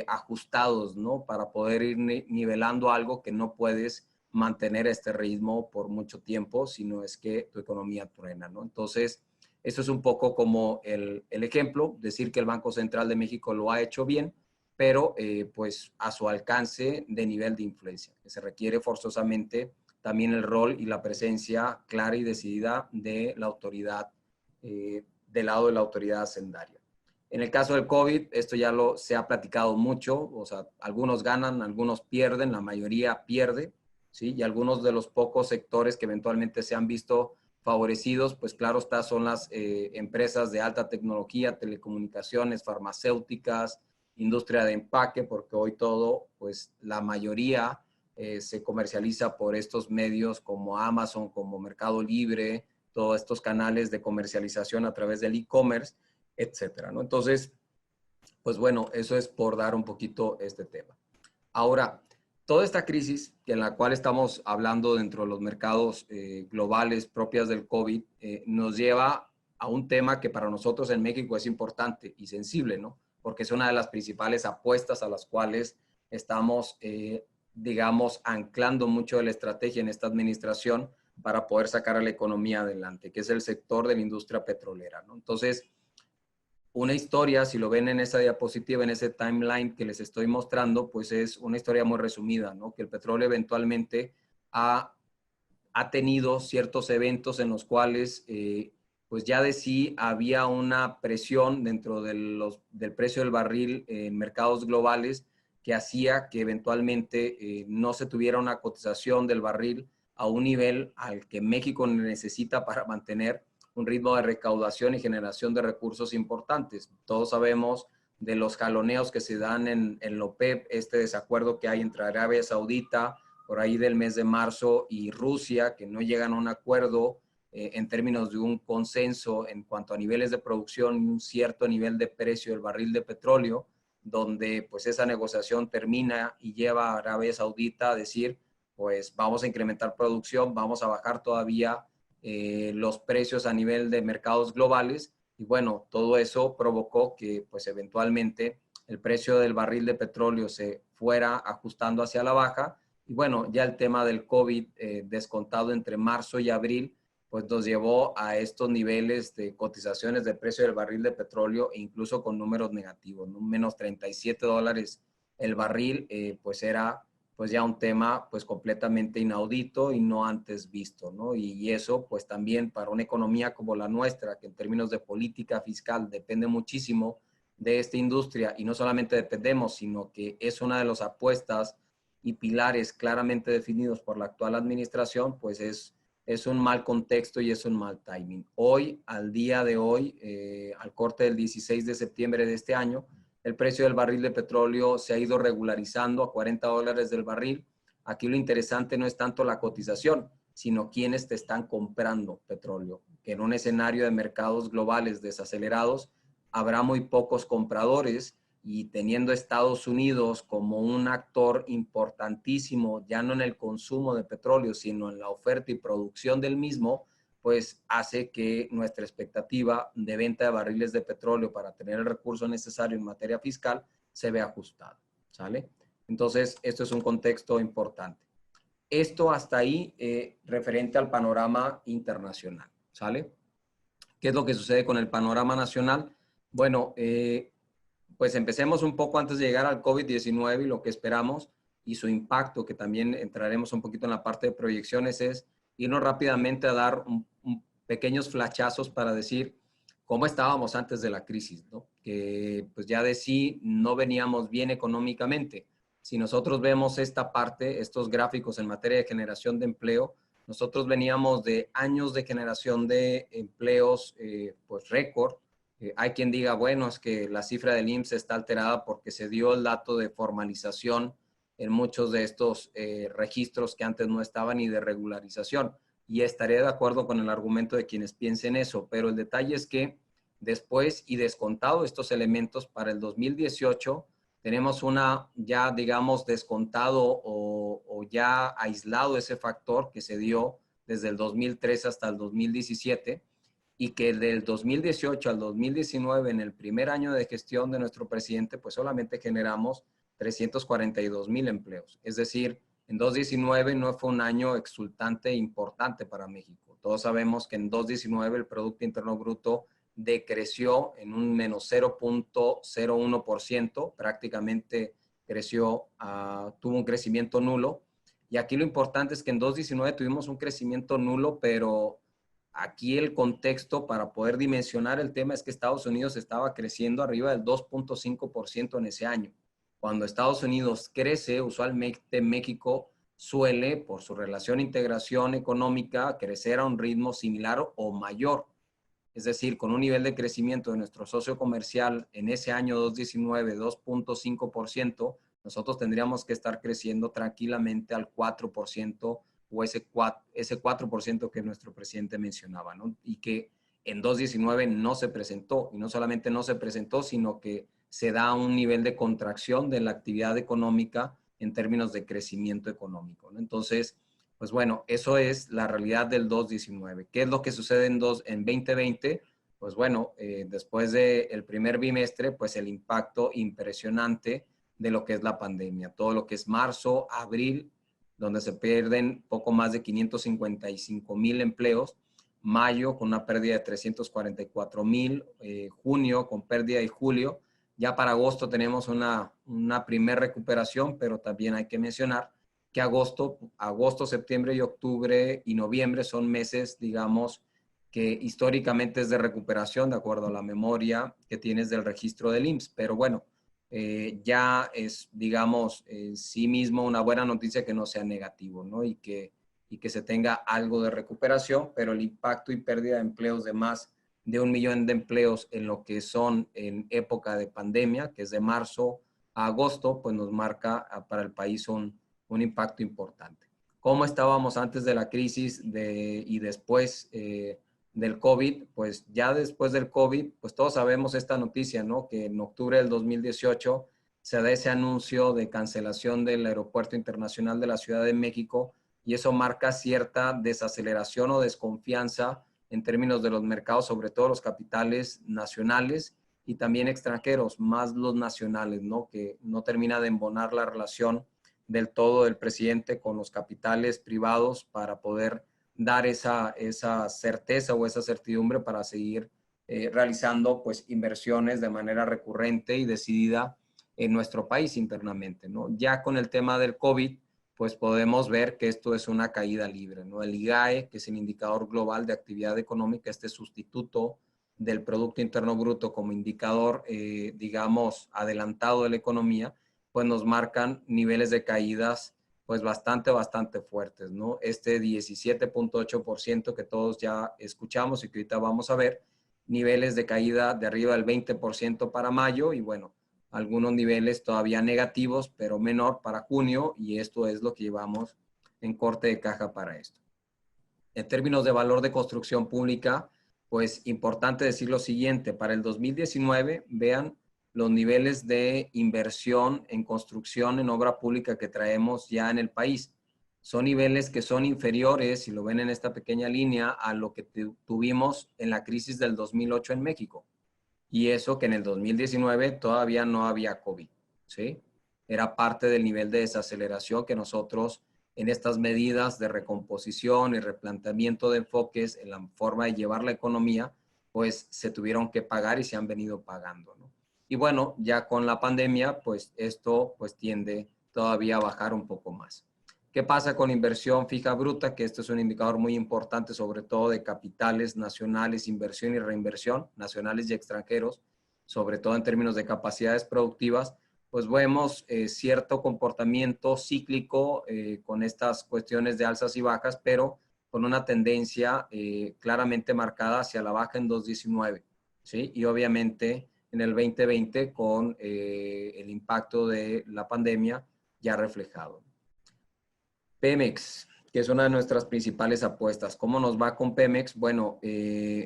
ajustados, ¿no? Para poder ir nivelando algo que no puedes mantener este ritmo por mucho tiempo, sino es que tu economía truena, ¿no? Entonces, eso es un poco como el ejemplo, decir que el Banco Central de México lo ha hecho bien, pero pues a su alcance de nivel de influencia, que se requiere forzosamente también el rol y la presencia clara y decidida de la autoridad, del lado de la autoridad hacendaria. En el caso del COVID, esto ya se ha platicado mucho, o sea, algunos ganan, algunos pierden, la mayoría pierde, ¿sí? Y algunos de los pocos sectores que eventualmente se han visto favorecidos, pues claro está, son las empresas de alta tecnología, telecomunicaciones, farmacéuticas, industria de empaque, porque hoy todo, pues la mayoría se comercializa por estos medios como Amazon, como Mercado Libre, todos estos canales de comercialización a través del e-commerce, etcétera, ¿no? Entonces, pues bueno, eso es por dar un poquito este tema. Ahora, toda esta crisis en la cual estamos hablando dentro de los mercados globales propias del COVID nos lleva a un tema que para nosotros en México es importante y sensible, ¿no? Porque es una de las principales apuestas a las cuales estamos, digamos, anclando mucho de la estrategia en esta administración para poder sacar a la economía adelante, que es el sector de la industria petrolera, ¿no? Entonces, una historia, si lo ven en esa diapositiva, en ese timeline que les estoy mostrando, pues es una historia muy resumida, ¿no? Que el petróleo eventualmente ha tenido ciertos eventos en los cuales, pues ya de sí había una presión dentro del precio del barril en mercados globales que hacía que eventualmente no se tuviera una cotización del barril a un nivel al que México necesita para mantener un ritmo de recaudación y generación de recursos importantes. Todos sabemos de los jaloneos que se dan en la OPEP, este desacuerdo que hay entre Arabia Saudita, por ahí del mes de marzo, y Rusia, que no llegan a un acuerdo en términos de un consenso en cuanto a niveles de producción y un cierto nivel de precio del barril de petróleo, donde pues esa negociación termina y lleva a Arabia Saudita a decir, pues vamos a incrementar producción, vamos a bajar todavía los precios a nivel de mercados globales, y bueno, todo eso provocó que pues eventualmente el precio del barril de petróleo se fuera ajustando hacia la baja, y bueno, ya el tema del COVID descontado entre marzo y abril, pues nos llevó a estos niveles de cotizaciones de precio del barril de petróleo e incluso con números negativos, ¿no? Menos $37 el barril, pues era pues ya un tema pues completamente inaudito y no antes visto, ¿no? Y eso pues también para una economía como la nuestra, que en términos de política fiscal depende muchísimo de esta industria, y no solamente dependemos, sino que es una de las apuestas y pilares claramente definidos por la actual administración, pues es un mal contexto y es un mal timing. Hoy, al día de hoy, al corte del 16 de septiembre de este año, el precio del barril de petróleo se ha ido regularizando a $40 del barril. Aquí lo interesante no es tanto la cotización, sino quiénes te están comprando petróleo, que en un escenario de mercados globales desacelerados habrá muy pocos compradores, y teniendo Estados Unidos como un actor importantísimo, ya no en el consumo de petróleo, sino en la oferta y producción del mismo, pues hace que nuestra expectativa de venta de barriles de petróleo para tener el recurso necesario en materia fiscal se vea ajustada, ¿sale? Entonces, esto es un contexto importante. Esto hasta ahí referente al panorama internacional, ¿sale? ¿Qué es lo que sucede con el panorama nacional? Bueno, pues empecemos un poco antes de llegar al COVID-19 y lo que esperamos y su impacto, que también entraremos un poquito en la parte de proyecciones, es irnos rápidamente a dar pequeños flashazos para decir cómo estábamos antes de la crisis, ¿no? Que pues ya de sí no veníamos bien económicamente. Si nosotros vemos esta parte, estos gráficos en materia de generación de empleo, nosotros veníamos de años de generación de empleos, pues récord. Hay quien diga, bueno, es que la cifra del IMSS está alterada porque se dio el dato de formalización en muchos de estos registros que antes no estaban, y de regularización. Y estaré de acuerdo con el argumento de quienes piensen eso, pero el detalle es que después y descontado estos elementos para el 2018, tenemos una ya, digamos, descontado o ya aislado ese factor que se dio desde el 2013 hasta el 2017, y que del 2018 al 2019, en el primer año de gestión de nuestro presidente, pues solamente generamos 342,000 empleos. Es decir, en 2019 no fue un año exultante e importante para México. Todos sabemos que en 2019 el Producto Interno Bruto decreció en un menos 0.01%, prácticamente creció, tuvo un crecimiento nulo. Y aquí lo importante es que en 2019 tuvimos un crecimiento nulo, pero aquí el contexto para poder dimensionar el tema es que Estados Unidos estaba creciendo arriba del 2.5% en ese año. Cuando Estados Unidos crece, usualmente México suele, por su relación integración económica, crecer a un ritmo similar o mayor. Es decir, con un nivel de crecimiento de nuestro socio comercial en ese año 2019, 2.5%, nosotros tendríamos que estar creciendo tranquilamente al 4%, o ese 4% que nuestro presidente mencionaba, ¿no? Y que en 2019 no se presentó, y no solamente no se presentó, sino que se da un nivel de contracción de la actividad económica en términos de crecimiento económico, ¿no? Entonces, pues bueno, eso es la realidad del 2019. ¿Qué es lo que sucede en 2020? Pues bueno, después del primer bimestre, pues el impacto impresionante de lo que es la pandemia. Todo lo que es marzo, abril, donde se pierden poco más de 555,000 empleos. Mayo con una pérdida de 344,000. Junio con pérdida, y julio. Ya para agosto tenemos una primera recuperación, pero también hay que mencionar que agosto, septiembre y octubre y noviembre son meses, digamos, que históricamente es de recuperación, de acuerdo a la memoria que tienes del registro del IMSS. Pero bueno, ya es, digamos, sí mismo una buena noticia que no sea negativo, ¿no? Y que se tenga algo de recuperación, pero el impacto y pérdida de empleos de más de 1 millón de empleos en lo que son en época de pandemia, que es de marzo a agosto, pues nos marca para el país un impacto importante. ¿Cómo estábamos antes de la crisis y después del COVID? Pues ya después del COVID, pues todos sabemos esta noticia, ¿no? Que en octubre del 2018 se da ese anuncio de cancelación del Aeropuerto Internacional de la Ciudad de México, y eso marca cierta desaceleración o desconfianza en términos de los mercados, sobre todo los capitales nacionales y también extranjeros, más los nacionales, ¿no? Que no termina de embonar la relación del todo del presidente con los capitales privados para poder dar esa certeza o esa certidumbre para seguir realizando pues inversiones de manera recurrente y decidida en nuestro país internamente, ¿no? Ya con el tema del COVID, pues podemos ver que esto es una caída libre, ¿no? El IGAE, que es el indicador global de actividad económica, este sustituto del Producto Interno Bruto como indicador, digamos, adelantado de la economía, pues nos marcan niveles de caídas pues bastante fuertes, ¿no? Este 17.8% que todos ya escuchamos y que ahorita vamos a ver, niveles de caída de arriba del 20% para mayo y bueno, algunos niveles todavía negativos, pero menor para junio y esto es lo que llevamos en corte de caja para esto. En términos de valor de construcción pública, pues importante decir lo siguiente, para el 2019, vean los niveles de inversión en construcción en obra pública que traemos ya en el país. Son niveles que son inferiores, si lo ven en esta pequeña línea, a lo que tuvimos en la crisis del 2008 en México. Y eso que en el 2019 todavía no había COVID, ¿sí? Era parte del nivel de desaceleración que nosotros en estas medidas de recomposición y replanteamiento de enfoques en la forma de llevar la economía, pues se tuvieron que pagar y se han venido pagando, ¿no? Y bueno, ya con la pandemia, pues esto pues tiende todavía a bajar un poco más. ¿Qué pasa con inversión fija bruta? Que este es un indicador muy importante, sobre todo de capitales nacionales, inversión y reinversión, nacionales y extranjeros, sobre todo en términos de capacidades productivas, pues vemos cierto comportamiento cíclico con estas cuestiones de alzas y bajas, pero con una tendencia claramente marcada hacia la baja en 2019, ¿sí? Y obviamente en el 2020 con el impacto de la pandemia ya reflejado. Pemex, que es una de nuestras principales apuestas. ¿Cómo nos va con Pemex? Bueno,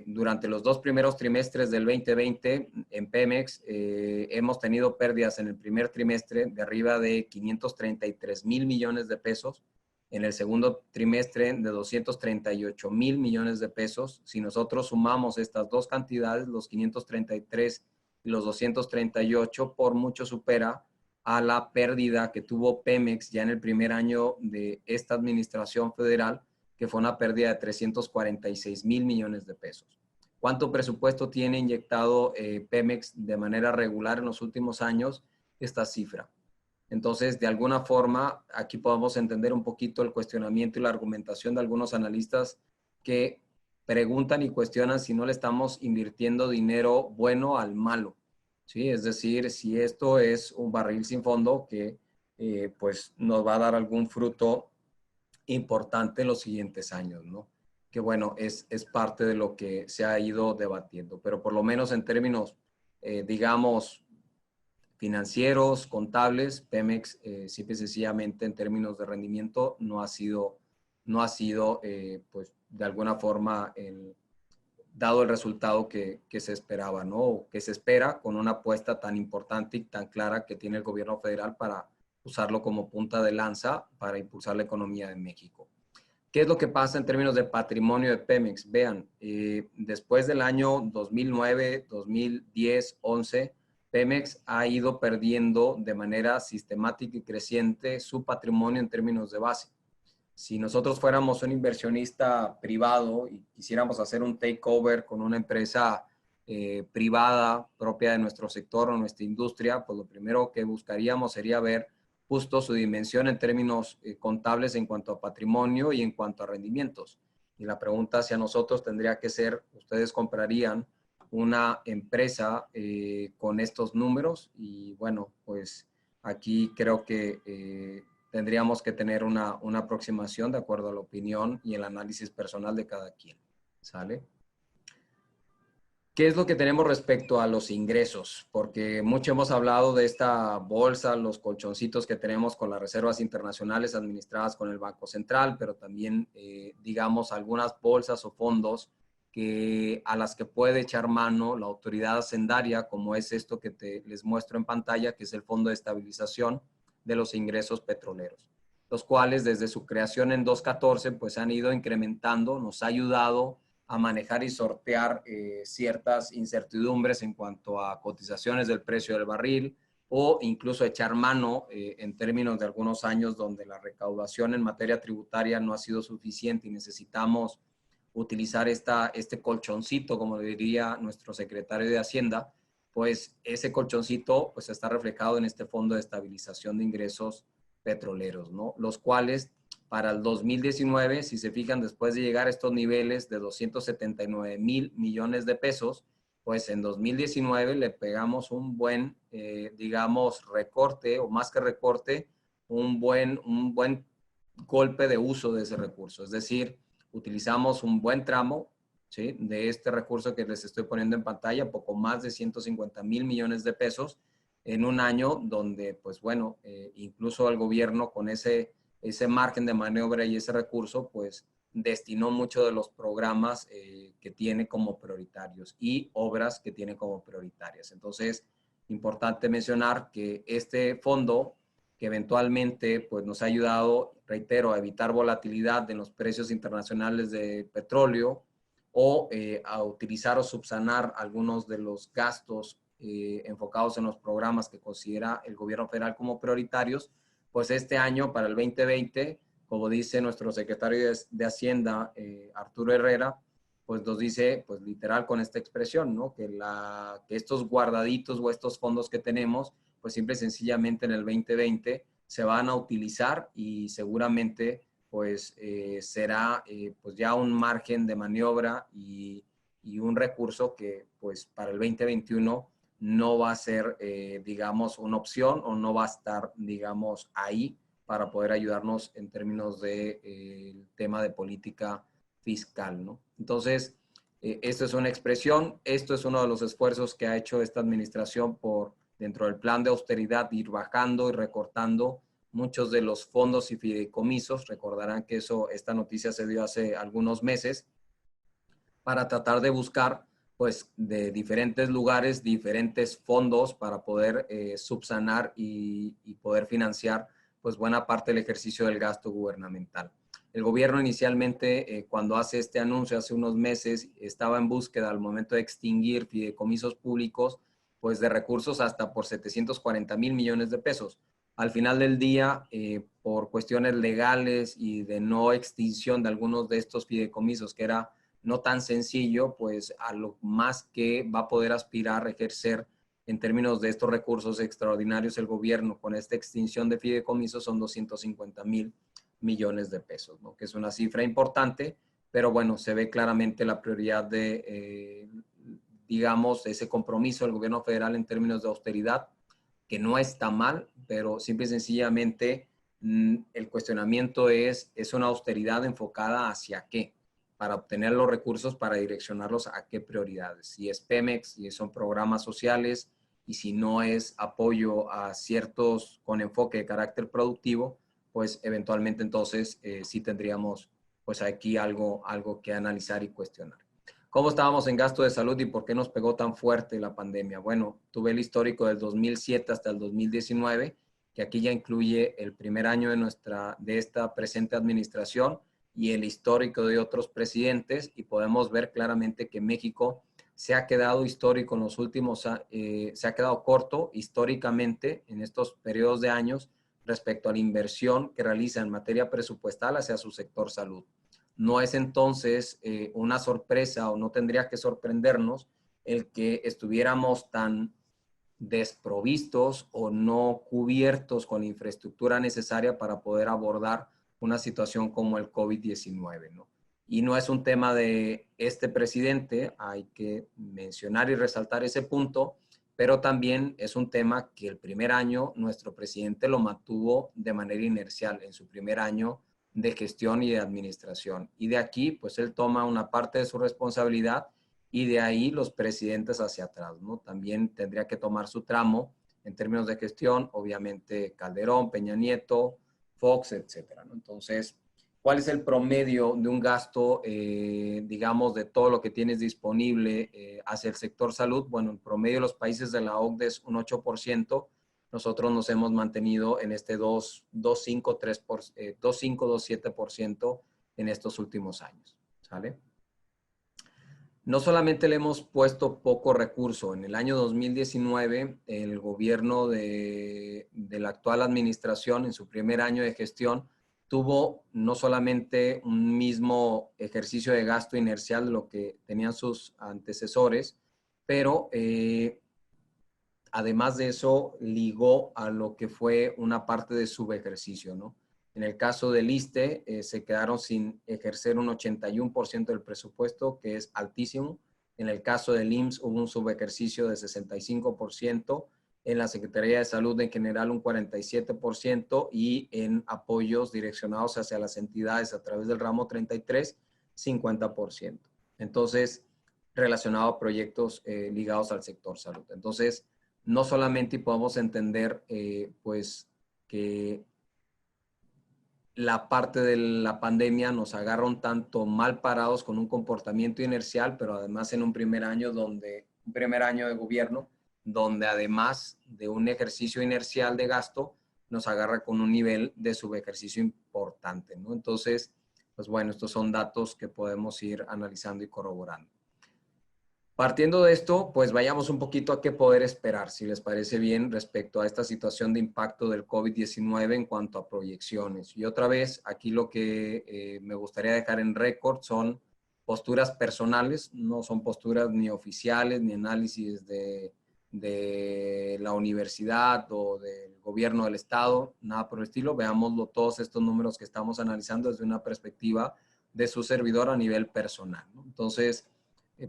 durante los 2 primeros trimestres del 2020 en Pemex hemos tenido pérdidas en el primer trimestre de arriba de 533,000 millones de pesos, en el segundo trimestre de 238,000 millones de pesos. Si nosotros sumamos estas dos cantidades, los 533 y los 238, por mucho supera a la pérdida que tuvo Pemex ya en el primer año de esta administración federal, que fue una pérdida de 346,000 millones de pesos. ¿Cuánto presupuesto tiene inyectado Pemex de manera regular en los últimos años? Esta cifra. Entonces, de alguna forma, aquí podemos entender un poquito el cuestionamiento y la argumentación de algunos analistas que preguntan y cuestionan si no le estamos invirtiendo dinero bueno al malo. ¿Sí? Es decir, si esto es un barril sin fondo que pues nos va a dar algún fruto importante en los siguientes años, ¿no? Que bueno, es parte de lo que se ha ido debatiendo, pero por lo menos en términos, digamos, financieros, contables, Pemex, simple y sencillamente en términos de rendimiento no ha sido pues de alguna forma dado el resultado que se esperaba, ¿no? O que se espera con una apuesta tan importante y tan clara que tiene el gobierno federal para usarlo como punta de lanza para impulsar la economía de México. ¿Qué es lo que pasa en términos de patrimonio de Pemex? Vean, después del año 2009, 2010, 11, Pemex ha ido perdiendo de manera sistemática y creciente su patrimonio en términos de base. Si nosotros fuéramos un inversionista privado y quisiéramos hacer un takeover con una empresa privada propia de nuestro sector o nuestra industria, pues lo primero que buscaríamos sería ver justo su dimensión en términos contables en cuanto a patrimonio y en cuanto a rendimientos. Y la pregunta hacia nosotros tendría que ser, ¿ustedes comprarían una empresa con estos números? Y bueno, pues aquí creo que tendríamos que tener una aproximación de acuerdo a la opinión y el análisis personal de cada quien. ¿Sale? ¿Qué es lo que tenemos respecto a los ingresos? Porque mucho hemos hablado de esta bolsa, los colchoncitos que tenemos con las reservas internacionales administradas con el Banco Central, pero también, digamos, algunas bolsas o fondos a las que puede echar mano la autoridad hacendaria, como es esto que les muestro en pantalla, que es el Fondo de Estabilización de los Ingresos Petroleros, los cuales desde su creación en 2014 pues han ido incrementando, nos ha ayudado a manejar y sortear ciertas incertidumbres en cuanto a cotizaciones del precio del barril, o incluso echar mano en términos de algunos años donde la recaudación en materia tributaria no ha sido suficiente y necesitamos utilizar este colchoncito, como diría nuestro secretario de Hacienda, pues ese colchoncito pues está reflejado en este Fondo de Estabilización de Ingresos Petroleros, ¿no? Los cuales para el 2019, si se fijan, después de llegar a estos niveles de 279,000 millones de pesos, pues en 2019 le pegamos un buen, digamos, recorte, o más que recorte, un buen golpe de uso de ese recurso. Es decir, utilizamos un buen tramo, ¿sí?, de este recurso que les estoy poniendo en pantalla, poco más de 150,000 millones de pesos, en un año donde, pues bueno, incluso el gobierno con ese margen de maniobra y ese recurso, pues destinó mucho de los programas que tiene como prioritarios y obras que tiene como prioritarias. Entonces, importante mencionar que este fondo, que eventualmente pues, nos ha ayudado, reitero, a evitar volatilidad en los precios internacionales de petróleo o a utilizar o subsanar algunos de los gastos enfocados en los programas que considera el gobierno federal como prioritarios, pues este año, para el 2020, como dice nuestro secretario de Hacienda, Arturo Herrera, pues nos dice, pues literal con esta expresión, ¿no? Que estos guardaditos o estos fondos que tenemos, pues simple y sencillamente en el 2020 se van a utilizar y seguramente pues será pues ya un margen de maniobra y un recurso que pues para el 2021 no va a ser, digamos, una opción o no va a estar, digamos, ahí para poder ayudarnos en términos de el tema de política fiscal, ¿no? Entonces, esto es una expresión, esto es uno de los esfuerzos que ha hecho esta administración por, dentro del plan de austeridad, ir bajando y recortando muchos de los fondos y fideicomisos. Recordarán que esta noticia se dio hace algunos meses para tratar de buscar pues de diferentes lugares, diferentes fondos para poder subsanar y poder financiar pues buena parte del ejercicio del gasto gubernamental. El gobierno inicialmente, cuando hace este anuncio hace unos meses, estaba en búsqueda al momento de extinguir fideicomisos públicos, pues de recursos hasta por 740,000 millones de pesos. Al final del día, por cuestiones legales y de no extinción de algunos de estos fideicomisos, que era no tan sencillo, pues a lo más que va a poder aspirar a ejercer en términos de estos recursos extraordinarios el gobierno con esta extinción de fideicomisos son 250,000 millones de pesos, ¿no? Que es una cifra importante, pero bueno, se ve claramente la prioridad de, digamos, ese compromiso del gobierno federal en términos de austeridad, que no está mal, pero simple y sencillamente el cuestionamiento es una austeridad enfocada hacia qué, para obtener los recursos, para direccionarlos a qué prioridades. Si es Pemex, si son programas sociales y si no es apoyo a ciertos con enfoque de carácter productivo, pues eventualmente entonces sí tendríamos pues aquí algo que analizar y cuestionar. ¿Cómo estábamos en gasto de salud y por qué nos pegó tan fuerte la pandemia? Bueno, tuve el histórico del 2007 hasta el 2019, que aquí ya incluye el primer año de esta presente administración y el histórico de otros presidentes, y podemos ver claramente que México se ha quedado histórico en los últimos, se ha quedado corto históricamente en estos periodos de años respecto a la inversión que realiza en materia presupuestal hacia su sector salud. No es entonces una sorpresa o no tendría que sorprendernos el que estuviéramos tan desprovistos o no cubiertos con la infraestructura necesaria para poder abordar una situación como el COVID-19, ¿no? Y no es un tema de este presidente, hay que mencionar y resaltar ese punto, pero también es un tema que el primer año nuestro presidente lo mantuvo de manera inercial en su primer año de gestión y de administración. Y de aquí, pues él toma una parte de su responsabilidad y de ahí los presidentes hacia atrás, ¿no? También tendría que tomar su tramo en términos de gestión, obviamente Calderón, Peña Nieto, Fox, etcétera, ¿no? Entonces, ¿cuál es el promedio de un gasto, digamos, de todo lo que tienes disponible hacia el sector salud? Bueno, en promedio los países de la OCDE es un 8%. Nosotros nos hemos mantenido en este 2,5, 2,7% en estos últimos años, ¿sale? No solamente le hemos puesto poco recurso. En el año 2019, el gobierno de la actual administración, en su primer año de gestión, tuvo no solamente un mismo ejercicio de gasto inercial de lo que tenían sus antecesores, pero además de eso, ligó a lo que fue una parte de subejercicio, ¿no? En el caso del ISSSTE, se quedaron sin ejercer un 81% del presupuesto, que es altísimo. En el caso del IMSS hubo un subejercicio de 65%, en la Secretaría de Salud en general un 47% y en apoyos direccionados hacia las entidades a través del ramo 33, 50%. Entonces, relacionado a proyectos ligados al sector salud. Entonces, no solamente podemos entender pues que la parte de la pandemia nos agarra un tanto mal parados con un comportamiento inercial, pero además en un primer año de gobierno, donde además de un ejercicio inercial de gasto, nos agarra con un nivel de subejercicio importante, ¿no? Entonces, pues bueno, estos son datos que podemos ir analizando y corroborando. Partiendo de esto, pues vayamos un poquito a qué poder esperar, si les parece bien, respecto a esta situación de impacto del COVID-19 en cuanto a proyecciones. Y otra vez, aquí lo que me gustaría dejar en récord son posturas personales, no son posturas ni oficiales, ni análisis de la universidad o del gobierno del estado, nada por el estilo. Veámoslo, todos estos números que estamos analizando desde una perspectiva de su servidor a nivel personal, ¿no? Entonces,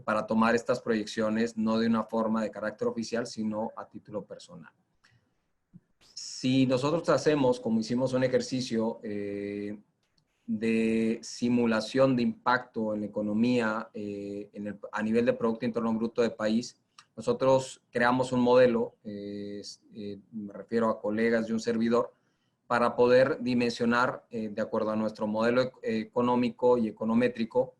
para tomar estas proyecciones no de una forma de carácter oficial, sino a título personal. Si nosotros hacemos, como hicimos un ejercicio de simulación de impacto en la economía a nivel de Producto Interno Bruto de país, nosotros creamos un modelo, me refiero a colegas de un servidor, para poder dimensionar de acuerdo a nuestro modelo económico y econométrico,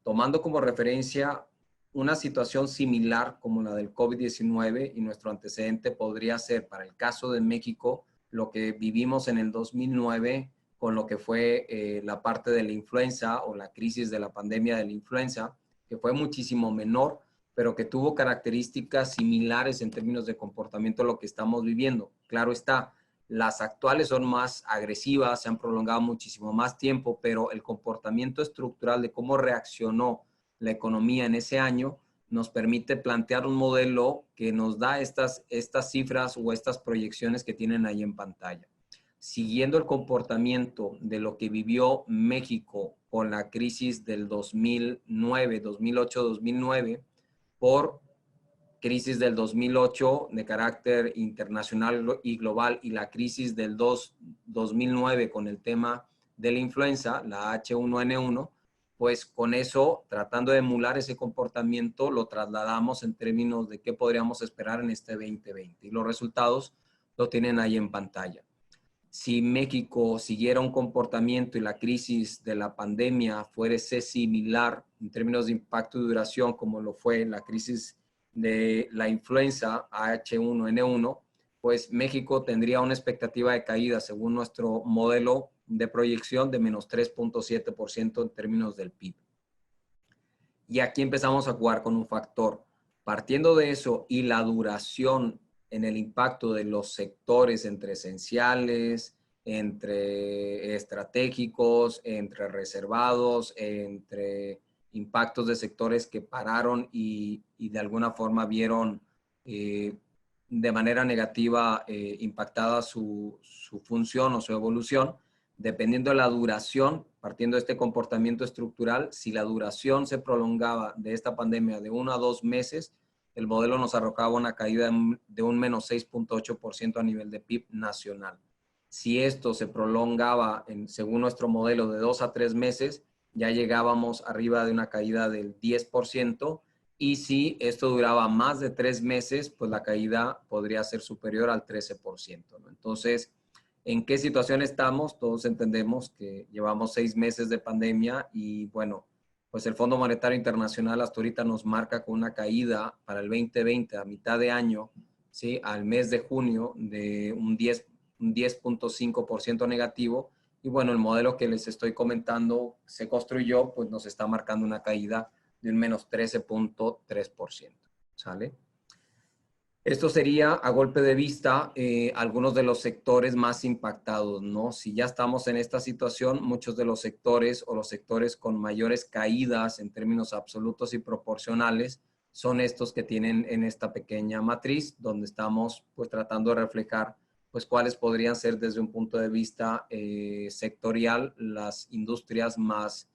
tomando como referencia una situación similar como la del COVID-19, y nuestro antecedente podría ser para el caso de México lo que vivimos en el 2009 con lo que fue la parte de la influenza o la crisis de la pandemia de la influenza, que fue muchísimo menor, pero que tuvo características similares en términos de comportamiento a lo que estamos viviendo. Claro está, las actuales son más agresivas, se han prolongado muchísimo más tiempo, pero el comportamiento estructural de cómo reaccionó la economía en ese año nos permite plantear un modelo que nos da estas cifras o estas proyecciones que tienen ahí en pantalla. Siguiendo el comportamiento de lo que vivió México con la crisis del 2009, 2008, 2009, por crisis del 2008 de carácter internacional y global, y la crisis del 2009 con el tema de la influenza, la H1N1, pues con eso, tratando de emular ese comportamiento, lo trasladamos en términos de qué podríamos esperar en este 2020. Y los resultados lo tienen ahí en pantalla. Si México siguiera un comportamiento y la crisis de la pandemia fuese similar en términos de impacto y duración como lo fue la crisis de la influenza H1N1, pues México tendría una expectativa de caída según nuestro modelo de proyección de menos 3.7% en términos del PIB. Y aquí empezamos a jugar con un factor. Partiendo de eso y la duración en el impacto de los sectores entre esenciales, entre estratégicos, entre reservados, entre impactos de sectores que pararon y de alguna forma vieron de manera negativa impactada su función o su evolución, dependiendo de la duración, partiendo de este comportamiento estructural, si la duración se prolongaba de esta pandemia de 1 a 2 meses, el modelo nos arrojaba una caída de un menos 6.8% a nivel de PIB nacional. Si esto se prolongaba, según nuestro modelo, de 2 a 3 meses, ya llegábamos arriba de una caída del 10%, y si esto duraba más de 3 meses, pues la caída podría ser superior al 13%, ¿no? Entonces, ¿en qué situación estamos? Todos entendemos que llevamos 6 meses de pandemia y bueno, pues el Fondo Monetario Internacional hasta ahorita nos marca con una caída para el 2020 a mitad de año, ¿sí? Al mes de junio de un 10.5% negativo. Y bueno, el modelo que les estoy comentando se construyó, pues nos está marcando una caída de un menos 13.3%. ¿Sale? Esto sería, a golpe de vista, algunos de los sectores más impactados, ¿no? Si ya estamos en esta situación, muchos de los sectores o los sectores con mayores caídas en términos absolutos y proporcionales son estos que tienen en esta pequeña matriz, donde estamos pues tratando de reflejar pues cuáles podrían ser desde un punto de vista sectorial las industrias más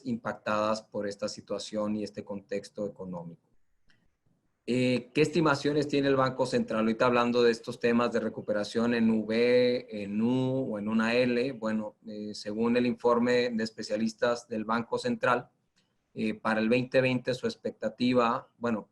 impactadas por esta situación y este contexto económico. ¿Qué estimaciones tiene el Banco Central? Ahorita hablando de estos temas de recuperación en V, en U o en una L. Bueno, según el informe de especialistas del Banco Central, para el 2020 su expectativa, bueno,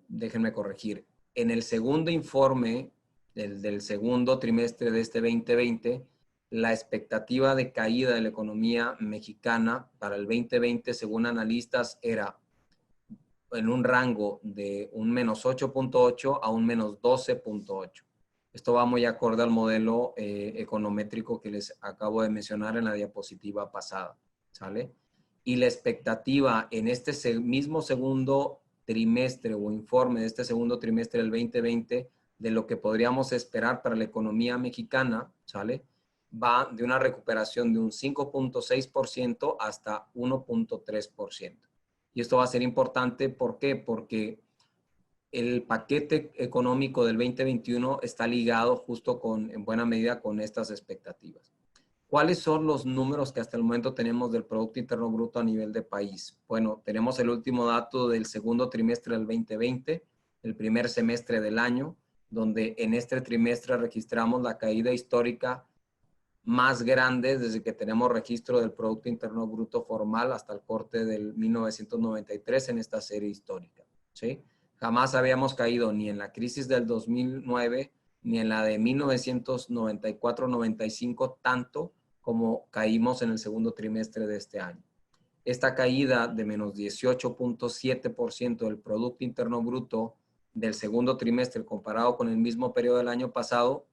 déjenme corregir, en el segundo informe del segundo trimestre de este 2020, la expectativa de caída de la economía mexicana para el 2020, según analistas, era en un rango de un menos 8.8 a un menos 12.8. Esto va muy acorde al modelo econométrico que les acabo de mencionar en la diapositiva pasada, ¿sale? Y la expectativa en este mismo segundo trimestre o informe de este segundo trimestre del 2020 de lo que podríamos esperar para la economía mexicana, ¿sale? Va de una recuperación de un 5.6% hasta 1.3%. Y esto va a ser importante, ¿por qué? Porque el paquete económico del 2021 está ligado justo en buena medida con estas expectativas. ¿Cuáles son los números que hasta el momento tenemos del Producto Interno Bruto a nivel de país? Bueno, tenemos el último dato del segundo trimestre del 2020, el primer semestre del año, donde en este trimestre registramos la caída histórica más grande desde que tenemos registro del Producto Interno Bruto formal hasta el corte del 1993 en esta serie histórica, ¿sí? Jamás habíamos caído ni en la crisis del 2009 ni en la de 1994-95 tanto como caímos en el segundo trimestre de este año. Esta caída de menos 18.7% del Producto Interno Bruto del segundo trimestre comparado con el mismo periodo del año pasado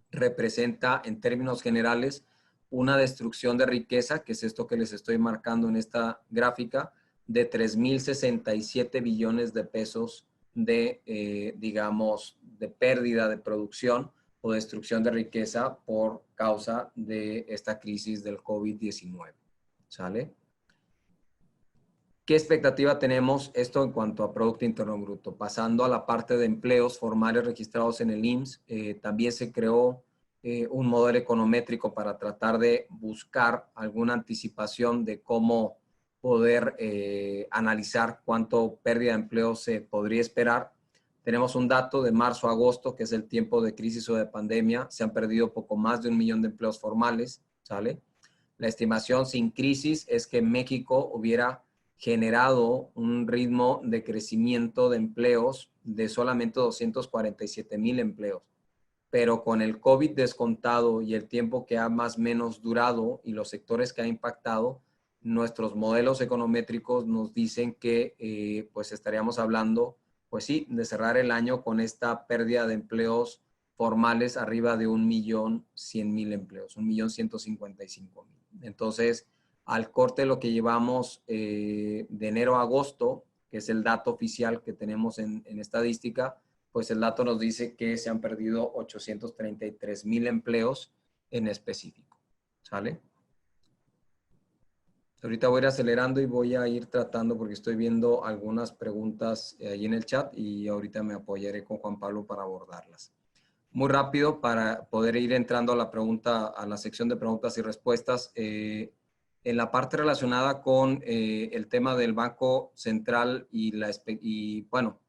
representa en términos generales una destrucción de riqueza, que es esto que les estoy marcando en esta gráfica, de 3.067 billones de pesos de, digamos, de pérdida de producción o destrucción de riqueza por causa de esta crisis del COVID-19. ¿Sale? ¿Qué expectativa tenemos esto en cuanto a Producto Interno Bruto? Pasando a la parte de empleos formales registrados en el IMSS, también se creó un modelo econométrico para tratar de buscar alguna anticipación de cómo poder analizar cuánto pérdida de empleo se podría esperar. Tenemos un dato de marzo a agosto, que es el tiempo de crisis o de pandemia. Se han perdido poco más de 1 millón de empleos formales, ¿sale? La estimación sin crisis es que México hubiera generado un ritmo de crecimiento de empleos de solamente 247,000 empleos. Pero con el COVID descontado y el tiempo que ha más o menos durado y los sectores que ha impactado, nuestros modelos econométricos nos dicen que pues estaríamos hablando, pues sí, de cerrar el año con esta pérdida de empleos formales arriba de 1.100.000 empleos, 1.155.000. Entonces, al corte lo que llevamos de enero a agosto, que es el dato oficial que tenemos en estadística, pues el dato nos dice que se han perdido 833,000 empleos en específico. ¿Sale? Ahorita voy a ir acelerando y voy a ir tratando porque estoy viendo algunas preguntas ahí en el chat y ahorita me apoyaré con Juan Pablo para abordarlas. Muy rápido para poder ir entrando a la pregunta, a la sección de preguntas y respuestas. En la parte relacionada con el tema del Banco Central y bueno,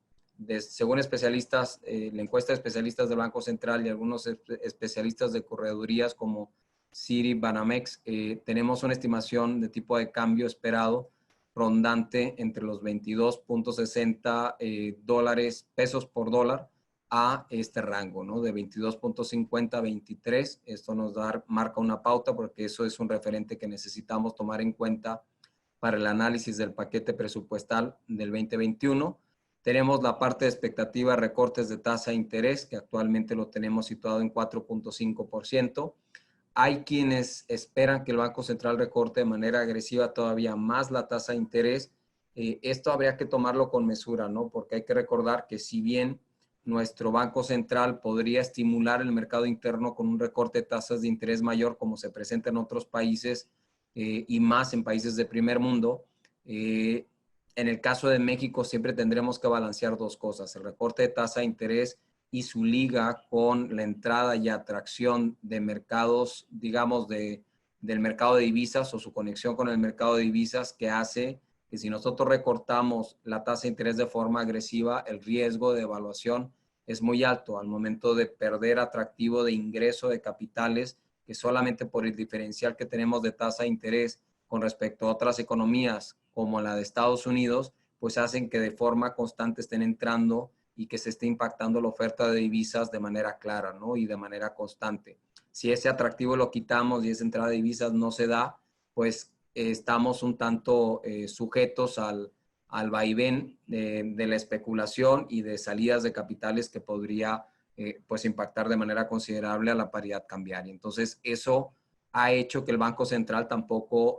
según especialistas, la encuesta de especialistas del Banco Central y algunos especialistas de corredurías como Citi, Banamex, tenemos una estimación de tipo de cambio esperado rondante entre los 22.60 pesos por dólar a este rango, ¿no? De 22.50 a 23. Esto nos marca una pauta porque eso es un referente que necesitamos tomar en cuenta para el análisis del paquete presupuestal del 2021. Tenemos la parte de expectativa de recortes de tasa de interés, que actualmente lo tenemos situado en 4.5%. hay quienes esperan que el Banco Central recorte de manera agresiva todavía más la tasa de interés. Esto habría que tomarlo con mesura, ¿no? Porque hay que recordar que si bien nuestro Banco Central podría estimular el mercado interno con un recorte de tasas de interés mayor, como se presenta en otros países y más en países de primer mundo, en el caso de México siempre tendremos que balancear dos cosas, el recorte de tasa de interés y su liga con la entrada y atracción de mercados, digamos, del mercado de divisas o su conexión con el mercado de divisas que hace que si nosotros recortamos la tasa de interés de forma agresiva, el riesgo de devaluación es muy alto al momento de perder atractivo de ingreso de capitales que solamente por el diferencial que tenemos de tasa de interés con respecto a otras economías como la de Estados Unidos, pues hacen que de forma constante estén entrando y que se esté impactando la oferta de divisas de manera clara, ¿no? Y de manera constante. Si ese atractivo lo quitamos y esa entrada de divisas no se da, pues estamos un tanto sujetos al vaivén de la especulación y de salidas de capitales que podría pues impactar de manera considerable a la paridad cambiaria. Entonces, eso ha hecho que el Banco Central tampoco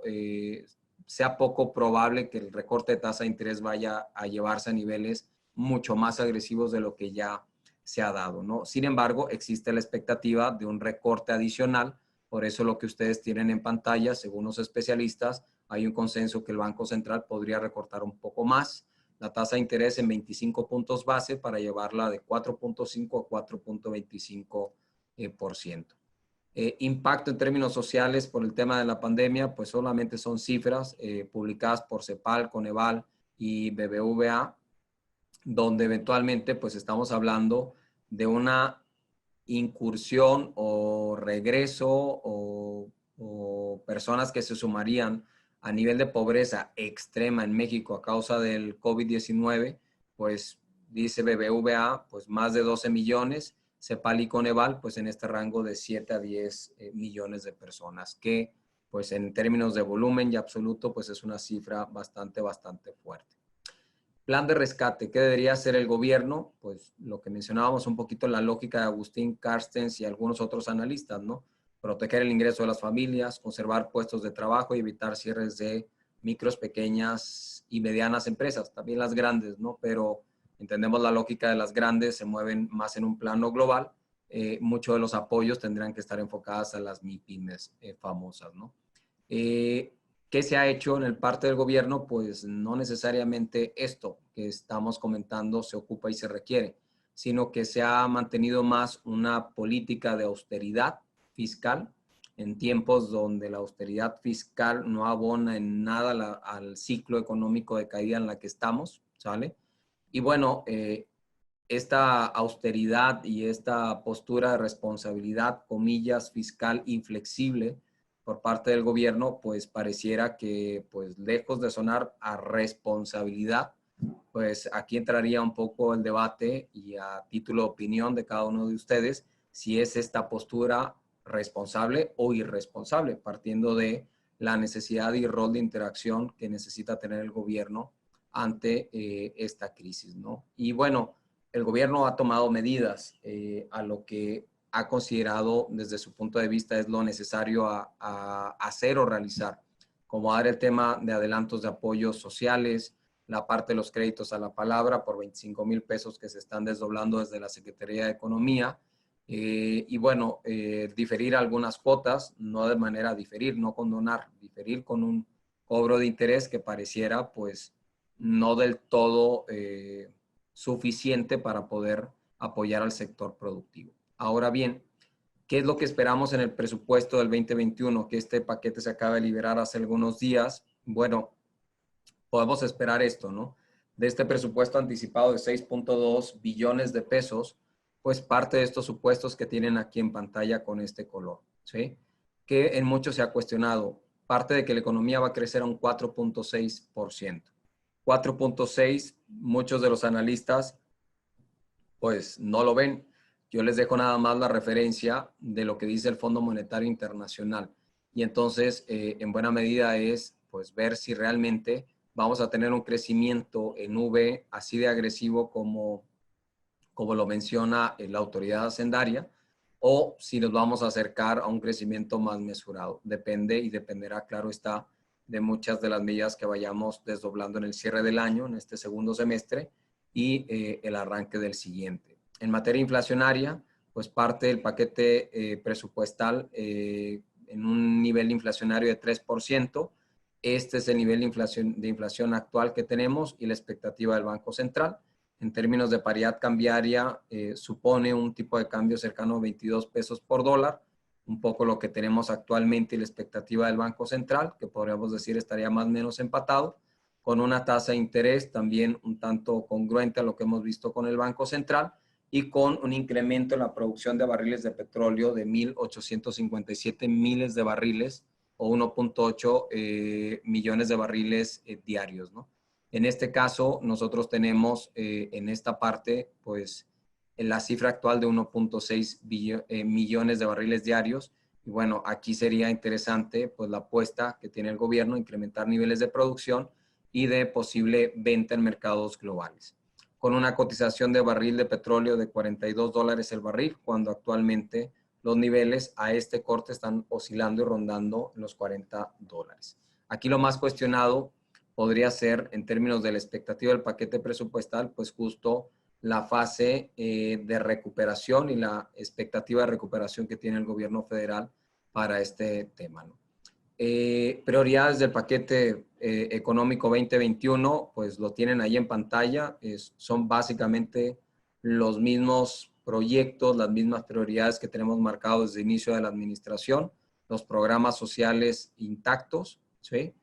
sea poco probable que el recorte de tasa de interés vaya a llevarse a niveles mucho más agresivos de lo que ya se ha dado, ¿no? Sin embargo, existe la expectativa de un recorte adicional, por eso lo que ustedes tienen en pantalla, según los especialistas, hay un consenso que el Banco Central podría recortar un poco más la tasa de interés en 25 puntos base para llevarla de 4.5 a 4.25%. Impacto en términos sociales por el tema de la pandemia, pues solamente son cifras publicadas por CEPAL, Coneval y BBVA, donde eventualmente pues estamos hablando de una incursión o regreso o personas que se sumarían a nivel de pobreza extrema en México a causa del COVID-19, pues dice BBVA, pues más de 12 millones, CEPAL y Coneval, pues en este rango de 7 a 10 millones de personas, que pues en términos de volumen y absoluto, pues es una cifra bastante fuerte. Plan de rescate, ¿qué debería hacer el gobierno? Pues lo que mencionábamos un poquito, la lógica de Agustín Carstens y algunos otros analistas, ¿no? Proteger el ingreso de las familias, conservar puestos de trabajo y evitar cierres de micros, pequeñas y medianas empresas, también las grandes, ¿no? Pero entendemos la lógica de las grandes, se mueven más en un plano global. Muchos de los apoyos tendrán que estar enfocados a las MIPYMES famosas, ¿no? ¿Qué se ha hecho en el parte del gobierno? Pues no necesariamente esto que estamos comentando se ocupa y se requiere, sino que se ha mantenido más una política de austeridad fiscal en tiempos donde la austeridad fiscal no abona en nada al ciclo económico de caída en la que estamos, ¿sale? Y bueno, esta austeridad y esta postura de responsabilidad, comillas, fiscal inflexible por parte del gobierno, pues pareciera que, pues lejos de sonar a responsabilidad, pues aquí entraría un poco el debate y a título de opinión de cada uno de ustedes, si es esta postura responsable o irresponsable, partiendo de la necesidad y rol de interacción que necesita tener el gobierno ante esta crisis, ¿no? Y bueno, el gobierno ha tomado medidas a lo que ha considerado desde su punto de vista es lo necesario a hacer o realizar, como dar el tema de adelantos de apoyos sociales, la parte de los créditos a la palabra por 25,000 pesos que se están desdoblando desde la Secretaría de Economía, y bueno, diferir algunas cuotas, no de manera diferir, no condonar, diferir con un cobro de interés que pareciera pues no del todo suficiente para poder apoyar al sector productivo. Ahora bien, ¿qué es lo que esperamos en el presupuesto del 2021? Que este paquete se acaba de liberar hace algunos días. Bueno, podemos esperar esto, ¿no? De este presupuesto anticipado de 6.2 billones de pesos, pues parte de estos supuestos que tienen aquí en pantalla con este color, ¿sí? Que en muchos se ha cuestionado, parte de que la economía va a crecer a un 4.6%. 4.6, muchos de los analistas pues no lo ven. Yo les dejo nada más la referencia de lo que dice el Fondo Monetario Internacional. Y entonces, en buena medida es pues ver si realmente vamos a tener un crecimiento en V así de agresivo como lo menciona la autoridad hacendaria, o si nos vamos a acercar a un crecimiento más mesurado. Depende y dependerá, claro está, de muchas de las medidas que vayamos desdoblando en el cierre del año, en este segundo semestre, y el arranque del siguiente. En materia inflacionaria, pues parte del paquete presupuestal en un nivel inflacionario de 3%. Este es el nivel de inflación actual que tenemos y la expectativa del Banco Central. En términos de paridad cambiaria, supone un tipo de cambio cercano a 22 pesos por dólar, un poco lo que tenemos actualmente y la expectativa del Banco Central, que podríamos decir estaría más o menos empatado, con una tasa de interés también un tanto congruente a lo que hemos visto con el Banco Central y con un incremento en la producción de barriles de petróleo de 1.857 miles de barriles o 1.8 millones de barriles diarios, ¿no? En este caso, nosotros tenemos en esta parte, pues, la cifra actual de 1.6 millones de barriles diarios. Y bueno, aquí sería interesante, pues, la apuesta que tiene el gobierno, incrementar niveles de producción y de posible venta en mercados globales. Con una cotización de barril de petróleo de $42 el barril, cuando actualmente los niveles a este corte están oscilando y rondando los $40. Aquí lo más cuestionado podría ser, en términos de la expectativa del paquete presupuestal, pues justo la fase de recuperación y la expectativa de recuperación que tiene el gobierno federal para este tema, ¿no? Prioridades del paquete económico 2021, pues lo tienen ahí en pantalla. Son básicamente los mismos proyectos, las mismas prioridades que tenemos marcados desde el inicio de la administración, los programas sociales intactos, ¿sí?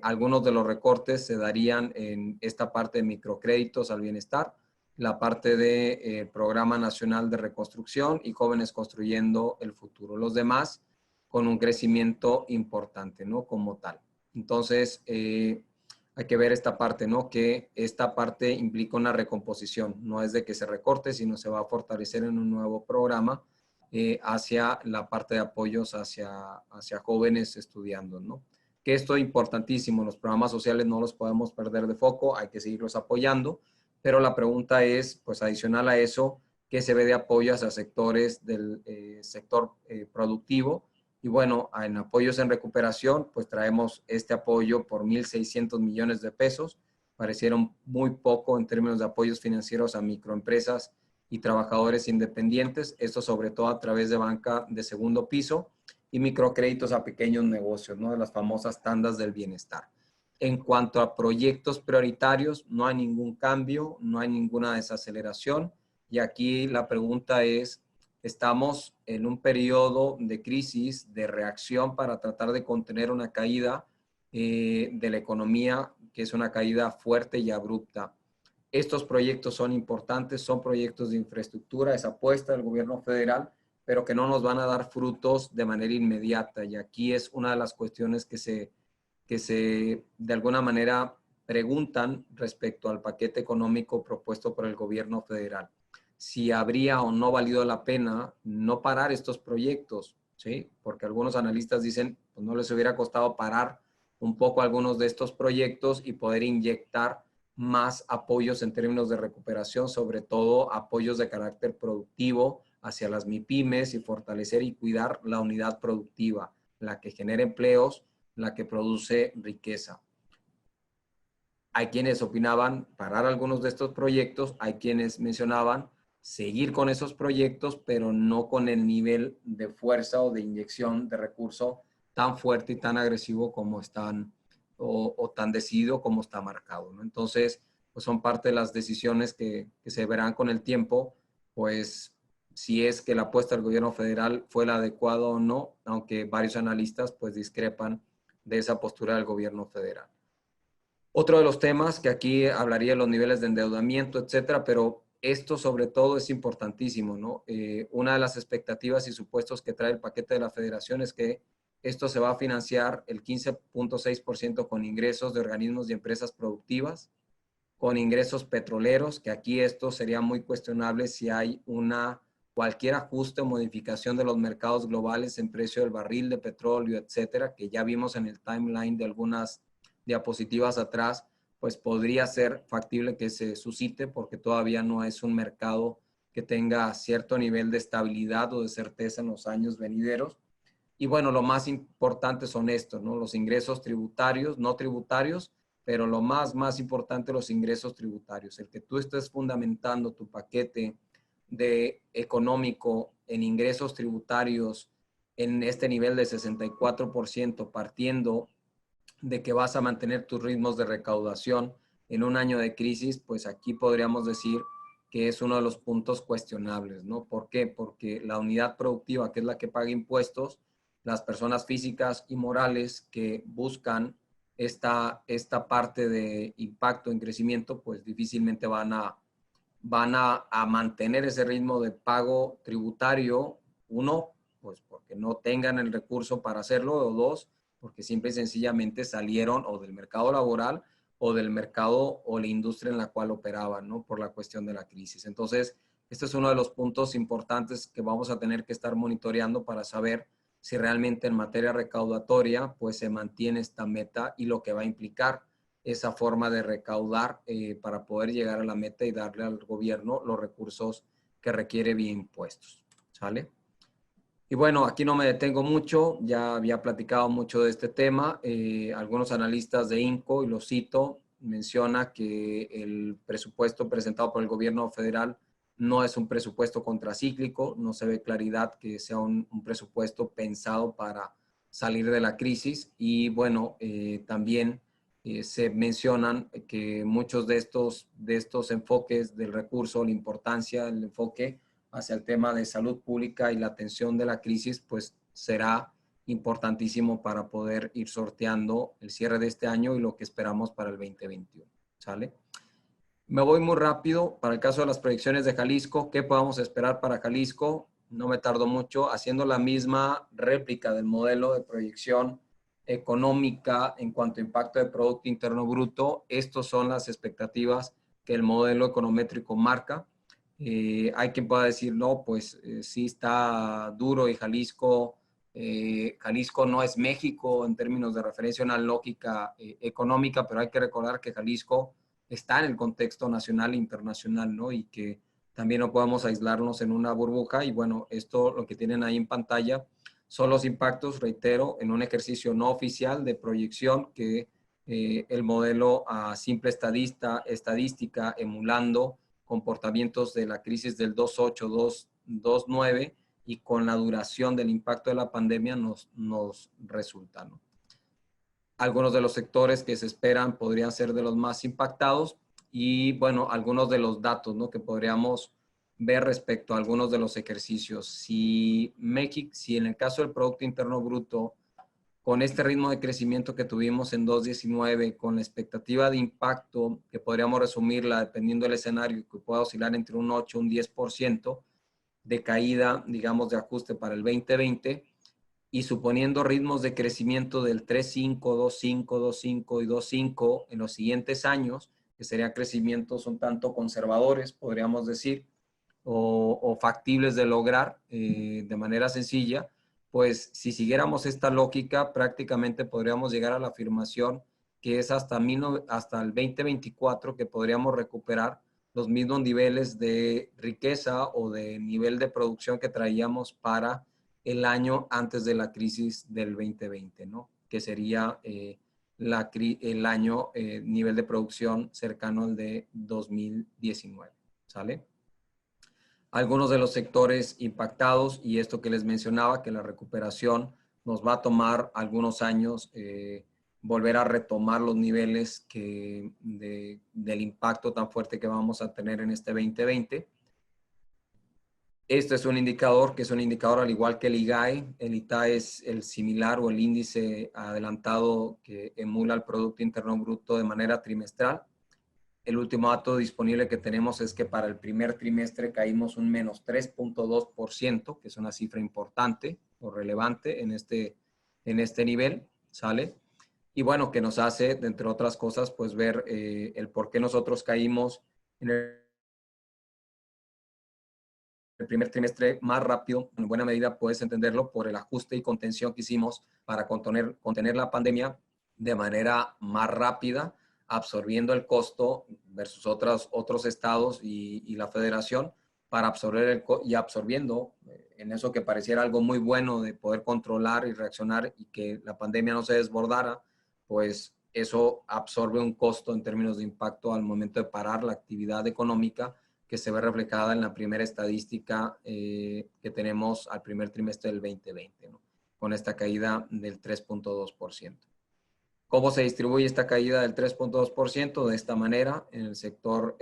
Algunos de los recortes se darían en esta parte de microcréditos al bienestar, la parte del Programa Nacional de Reconstrucción y Jóvenes Construyendo el Futuro. Los demás con un crecimiento importante, ¿no? Como tal. Entonces, hay que ver esta parte, ¿no? Que esta parte implica una recomposición. No es de que se recorte, sino se va a fortalecer en un nuevo programa hacia la parte de apoyos hacia jóvenes estudiando, ¿no? Que esto es importantísimo. Los programas sociales no los podemos perder de foco, hay que seguirlos apoyando. Pero la pregunta es, pues adicional a eso, ¿qué se ve de apoyo hacia sectores del sector productivo? Y bueno, en apoyos en recuperación, pues traemos este apoyo por 1.600 millones de pesos. Parecieron muy poco en términos de apoyos financieros a microempresas y trabajadores independientes. Esto sobre todo a través de banca de segundo piso y microcréditos a pequeños negocios, ¿no? De las famosas tandas del bienestar. En cuanto a proyectos prioritarios, no hay ningún cambio, no hay ninguna desaceleración. Y aquí la pregunta es, estamos en un periodo de crisis, de reacción para tratar de contener una caída de la economía, que es una caída fuerte y abrupta. Estos proyectos son importantes, son proyectos de infraestructura, es apuesta del gobierno federal, pero que no nos van a dar frutos de manera inmediata. Y aquí es una de las cuestiones que se de alguna manera preguntan respecto al paquete económico propuesto por el gobierno federal. Si habría o no valido la pena no parar estos proyectos, ¿sí? Porque algunos analistas dicen, pues no les hubiera costado parar un poco algunos de estos proyectos y poder inyectar más apoyos en términos de recuperación, sobre todo apoyos de carácter productivo hacia las MIPYMES y fortalecer y cuidar la unidad productiva, la que genera empleos, la que produce riqueza. Hay quienes opinaban parar algunos de estos proyectos, hay quienes mencionaban seguir con esos proyectos, pero no con el nivel de fuerza o de inyección de recurso tan fuerte y tan agresivo como están, o tan decidido como está marcado, ¿no? Entonces, pues son parte de las decisiones que se verán con el tiempo, pues si es que la apuesta del gobierno federal fue la adecuada o no, aunque varios analistas pues discrepan de esa postura del gobierno federal. Otro de los temas que aquí hablaría de los niveles de endeudamiento, etcétera, pero esto sobre todo es importantísimo, ¿no? Una de las expectativas y supuestos que trae el paquete de la federación es que esto se va a financiar el 15.6% con ingresos de organismos y empresas productivas, con ingresos petroleros, que aquí esto sería muy cuestionable si hay cualquier ajuste o modificación de los mercados globales en precio del barril de petróleo, etcétera, que ya vimos en el timeline de algunas diapositivas atrás, pues podría ser factible que se suscite porque todavía no es un mercado que tenga cierto nivel de estabilidad o de certeza en los años venideros. Y bueno, lo más importante son estos, ¿no? Los ingresos tributarios, no tributarios, pero lo más importante, los ingresos tributarios. El que tú estés fundamentando tu paquete de económico en ingresos tributarios en este nivel de 64%, partiendo de que vas a mantener tus ritmos de recaudación en un año de crisis, pues aquí podríamos decir que es uno de los puntos cuestionables, ¿no? ¿Por qué? Porque la unidad productiva, que es la que paga impuestos, las personas físicas y morales que buscan esta parte de impacto en crecimiento, pues difícilmente van a mantener ese ritmo de pago tributario. Uno, pues porque no tengan el recurso para hacerlo, o dos, porque simple y sencillamente salieron o del mercado laboral o del mercado o la industria en la cual operaban, ¿no? Por la cuestión de la crisis. Entonces, este es uno de los puntos importantes que vamos a tener que estar monitoreando para saber si realmente en materia recaudatoria, pues se mantiene esta meta y lo que va a implicar esa forma de recaudar para poder llegar a la meta y darle al gobierno los recursos que requiere vía impuestos. ¿Sale? Y bueno, aquí no me detengo mucho, ya había platicado mucho de este tema. Algunos analistas de INCO, y lo cito, menciona que el presupuesto presentado por el gobierno federal no es un presupuesto contracíclico, no se ve claridad que sea un presupuesto pensado para salir de la crisis. Y bueno, también se mencionan que muchos de estos enfoques del recurso, la importancia del enfoque hacia el tema de salud pública y la atención de la crisis, pues será importantísimo para poder ir sorteando el cierre de este año y lo que esperamos para el 2021. ¿Sale? Me voy muy rápido para el caso de las proyecciones de Jalisco. ¿Qué podemos esperar para Jalisco? No me tardo mucho haciendo la misma réplica del modelo de proyección económica en cuanto a impacto de Producto Interno Bruto. Estas son las expectativas que el modelo econométrico marca. Hay quien pueda decir, no, pues sí está duro y Jalisco no es México en términos de referencia a una lógica económica, pero hay que recordar que Jalisco está en el contexto nacional e internacional, ¿no? Y que también no podemos aislarnos en una burbuja. Y bueno, esto lo que tienen ahí en pantalla son los impactos, reitero, en un ejercicio no oficial de proyección que el modelo a simple estadística emulando comportamientos de la crisis del 28, 29 y con la duración del impacto de la pandemia nos resulta, ¿no? Algunos de los sectores que se esperan podrían ser de los más impactados y, bueno, algunos de los datos, ¿no?, que podríamos ver respecto a algunos de los ejercicios. Si en el caso del Producto Interno Bruto, con este ritmo de crecimiento que tuvimos en 2019, con la expectativa de impacto, que podríamos resumirla dependiendo del escenario, que pueda oscilar entre un 8 y un 10% de caída, digamos, de ajuste para el 2020, y suponiendo ritmos de crecimiento del 3.5, 2.5, 2.5 y 2.5 en los siguientes años, que serían crecimientos un tanto conservadores, podríamos decir, o factibles de lograr de manera sencilla, pues si siguiéramos esta lógica, prácticamente podríamos llegar a la afirmación que es hasta el 2024 que podríamos recuperar los mismos niveles de riqueza o de nivel de producción que traíamos para el año antes de la crisis del 2020, ¿no? Que sería el año nivel de producción cercano al de 2019, ¿sale? Algunos de los sectores impactados, y esto que les mencionaba, que la recuperación nos va a tomar algunos años volver a retomar los niveles del impacto tan fuerte que vamos a tener en este 2020. Este es un indicador que es un indicador al igual que el IGAE. El ITAE es el similar o el índice adelantado que emula el Producto Interno Bruto de manera trimestral. El último dato disponible que tenemos es que para el primer trimestre caímos un menos 3.2%, que es una cifra importante o relevante en este nivel, ¿sale? Y bueno, que nos hace, entre otras cosas, pues ver el por qué nosotros caímos en el primer trimestre más rápido. En buena medida puedes entenderlo por el ajuste y contención que hicimos para contener la pandemia de manera más rápida, absorbiendo el costo versus otros estados y la federación, para absorber y absorbiendo en eso que pareciera algo muy bueno de poder controlar y reaccionar y que la pandemia no se desbordara, pues eso absorbe un costo en términos de impacto al momento de parar la actividad económica, que se ve reflejada en la primera estadística que tenemos al primer trimestre del 2020, ¿no? Con esta caída del 3.2%. ¿Cómo se distribuye esta caída del 3.2%? De esta manera, en el sector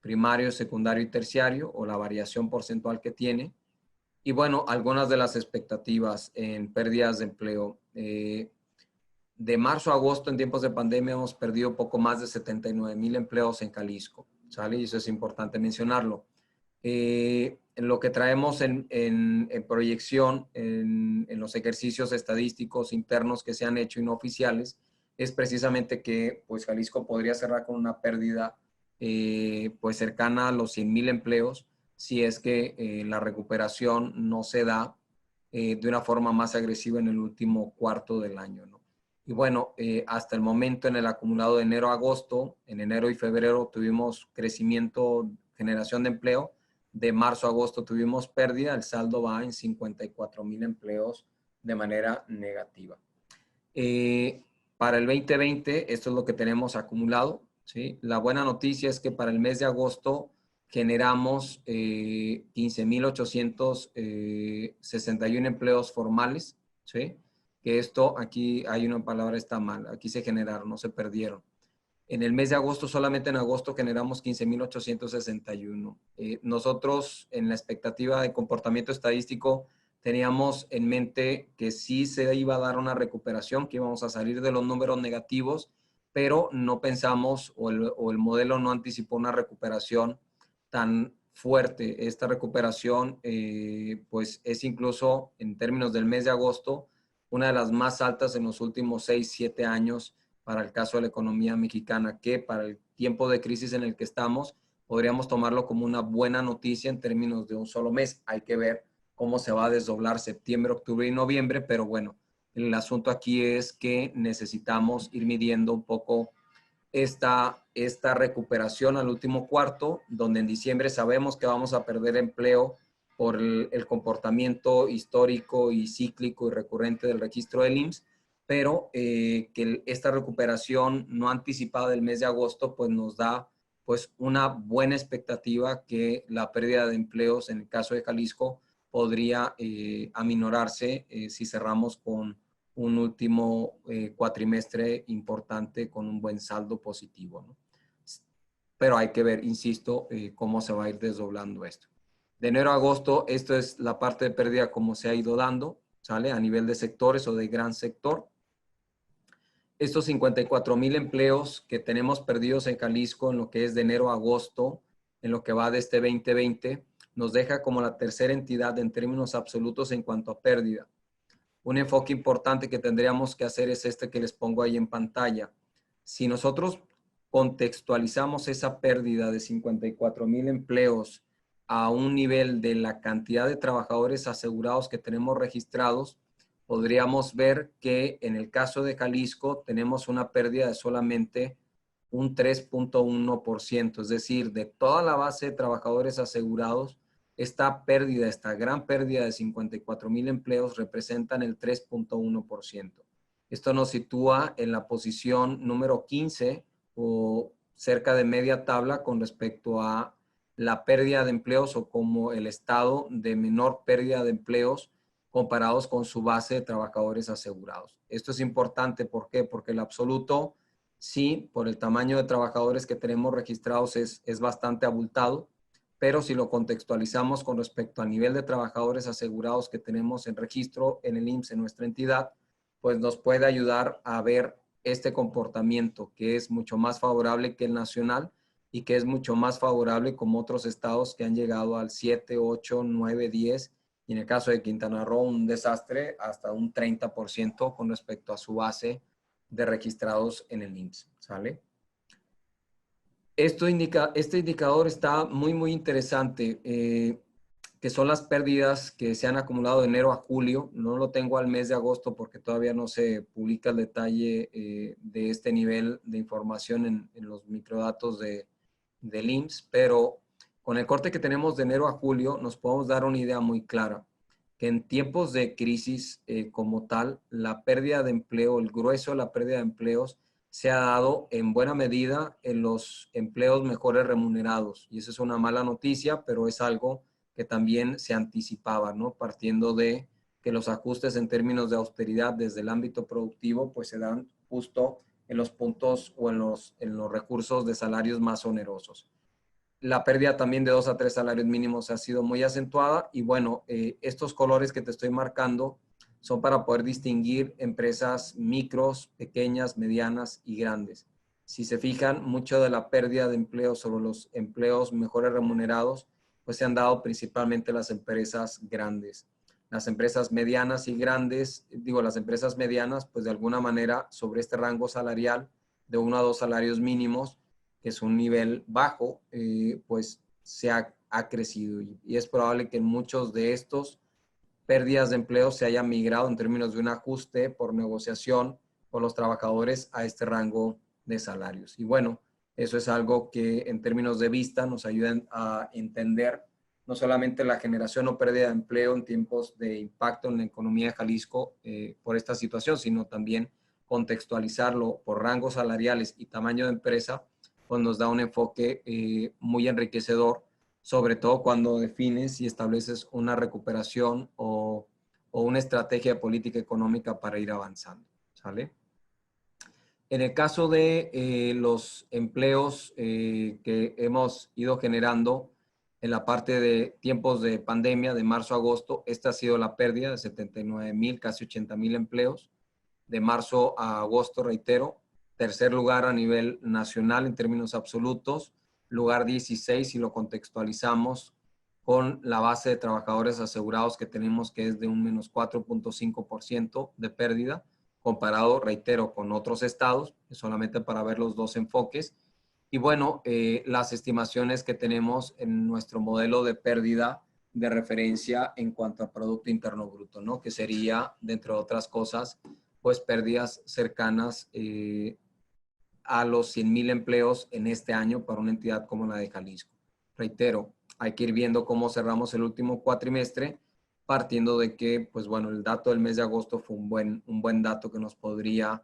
primario, secundario y terciario, o la variación porcentual que tiene. Y bueno, algunas de las expectativas en pérdidas de empleo. De marzo a agosto, en tiempos de pandemia, hemos perdido poco más de 79,000 empleos en Jalisco, ¿sale? Y eso es importante mencionarlo. En lo que traemos en proyección, en los ejercicios estadísticos internos que se han hecho y no oficiales, es precisamente que pues, Jalisco podría cerrar con una pérdida pues, cercana a los 100,000 empleos si es que la recuperación no se da de una forma más agresiva en el último cuarto del año, ¿no? Y bueno, hasta el momento en el acumulado de enero a agosto, en enero y febrero tuvimos crecimiento, generación de empleo. De marzo a agosto tuvimos pérdida, el saldo va en 54,000 empleos de manera negativa. Para el 2020, esto es lo que tenemos acumulado, ¿sí? La buena noticia es que para el mes de agosto generamos 15,861 empleos formales, ¿sí? Que esto, aquí hay una palabra está mal, aquí se generaron, no se perdieron. En el mes de agosto, solamente en agosto generamos 15,861. Nosotros, en la expectativa de comportamiento estadístico, teníamos en mente que sí se iba a dar una recuperación, que íbamos a salir de los números negativos, pero no pensamos o el modelo no anticipó una recuperación tan fuerte. Esta recuperación, pues es incluso en términos del mes de agosto, una de las más altas en los últimos 6, 7 años para el caso de la economía mexicana, que para el tiempo de crisis en el que estamos, podríamos tomarlo como una buena noticia en términos de un solo mes. Hay que ver cómo se va a desdoblar septiembre, octubre y noviembre, pero bueno, el asunto aquí es que necesitamos ir midiendo un poco esta recuperación al último cuarto, donde en diciembre sabemos que vamos a perder empleo por el comportamiento histórico y cíclico y recurrente del registro del IMSS, pero que esta recuperación no anticipada del mes de agosto pues nos da pues una buena expectativa que la pérdida de empleos en el caso de Jalisco podría aminorarse si cerramos con un último cuatrimestre importante con un buen saldo positivo, ¿no? Pero hay que ver, insisto, cómo se va a ir desdoblando esto. De enero a agosto, esto es la parte de pérdida como se ha ido dando, ¿sale? A nivel de sectores o de gran sector. Estos 54,000 empleos que tenemos perdidos en Jalisco en lo que es de enero a agosto, en lo que va de este 2020, nos deja como la tercera entidad en términos absolutos en cuanto a pérdida. Un enfoque importante que tendríamos que hacer es este que les pongo ahí en pantalla. Si nosotros contextualizamos esa pérdida de 54,000 empleos a un nivel de la cantidad de trabajadores asegurados que tenemos registrados, podríamos ver que en el caso de Jalisco tenemos una pérdida de solamente un 3.1%, es decir, de toda la base de trabajadores asegurados, esta pérdida, esta gran pérdida de 54,000 empleos representan el 3.1%. Esto nos sitúa en la posición número 15 o cerca de media tabla con respecto a la pérdida de empleos o como el estado de menor pérdida de empleos comparados con su base de trabajadores asegurados. Esto es importante, ¿por qué? Porque el absoluto, sí, por el tamaño de trabajadores que tenemos registrados es bastante abultado, pero si lo contextualizamos con respecto al nivel de trabajadores asegurados que tenemos en registro en el IMSS, en nuestra entidad, pues nos puede ayudar a ver este comportamiento que es mucho más favorable que el nacional y que es mucho más favorable como otros estados que han llegado al 7, 8, 9, 10 y en el caso de Quintana Roo un desastre hasta un 30% con respecto a su base de registrados en el IMSS, ¿sale? Este indicador está muy, muy interesante, que son las pérdidas que se han acumulado de enero a julio. No lo tengo al mes de agosto porque todavía no se publica el detalle de este nivel de información en los microdatos del IMSS, pero con el corte que tenemos de enero a julio, nos podemos dar una idea muy clara que en tiempos de crisis como tal, la pérdida de empleo, el grueso de la pérdida de empleos, se ha dado en buena medida en los empleos mejores remunerados. Y eso es una mala noticia, pero es algo que también se anticipaba, ¿no? Partiendo de que los ajustes en términos de austeridad desde el ámbito productivo, pues se dan justo en los puntos o en los recursos de salarios más onerosos. La pérdida también de 2 a 3 salarios mínimos ha sido muy acentuada y bueno, estos colores que te estoy marcando son para poder distinguir empresas micros, pequeñas, medianas y grandes. Si se fijan, mucho de la pérdida de empleo sobre los empleos mejores remunerados, pues se han dado principalmente las empresas grandes. Las empresas medianas y grandes, digo, las empresas medianas, pues de alguna manera sobre este rango salarial de 1 a 2 salarios mínimos, que es un nivel bajo, pues ha crecido y es probable que en muchos de estos pérdidas de empleo se haya migrado en términos de un ajuste por negociación por los trabajadores a este rango de salarios. Y bueno, eso es algo que en términos de vista nos ayuda a entender no solamente la generación o pérdida de empleo en tiempos de impacto en la economía de Jalisco por esta situación, sino también contextualizarlo por rangos salariales y tamaño de empresa, pues nos da un enfoque muy enriquecedor, sobre todo cuando defines y estableces una recuperación o una estrategia de política económica para ir avanzando, ¿sale? En el caso de los empleos que hemos ido generando en la parte de tiempos de pandemia, de marzo a agosto, esta ha sido la pérdida de 79,000, casi 80,000 empleos. De marzo a agosto, reitero, tercer lugar a nivel nacional en términos absolutos, lugar 16 si lo contextualizamos con la base de trabajadores asegurados que tenemos, que es de un menos 4.5% de pérdida, comparado, reitero, con otros estados, solamente para ver los dos enfoques. Y bueno, las estimaciones que tenemos en nuestro modelo de pérdida de referencia en cuanto a Producto Interno Bruto, ¿no? Que sería, dentro de otras cosas, pues pérdidas cercanas a los 100,000 empleos en este año para una entidad como la de Jalisco. Reitero, hay que ir viendo cómo cerramos el último cuatrimestre, partiendo de que, pues bueno, el dato del mes de agosto fue un buen dato que nos podría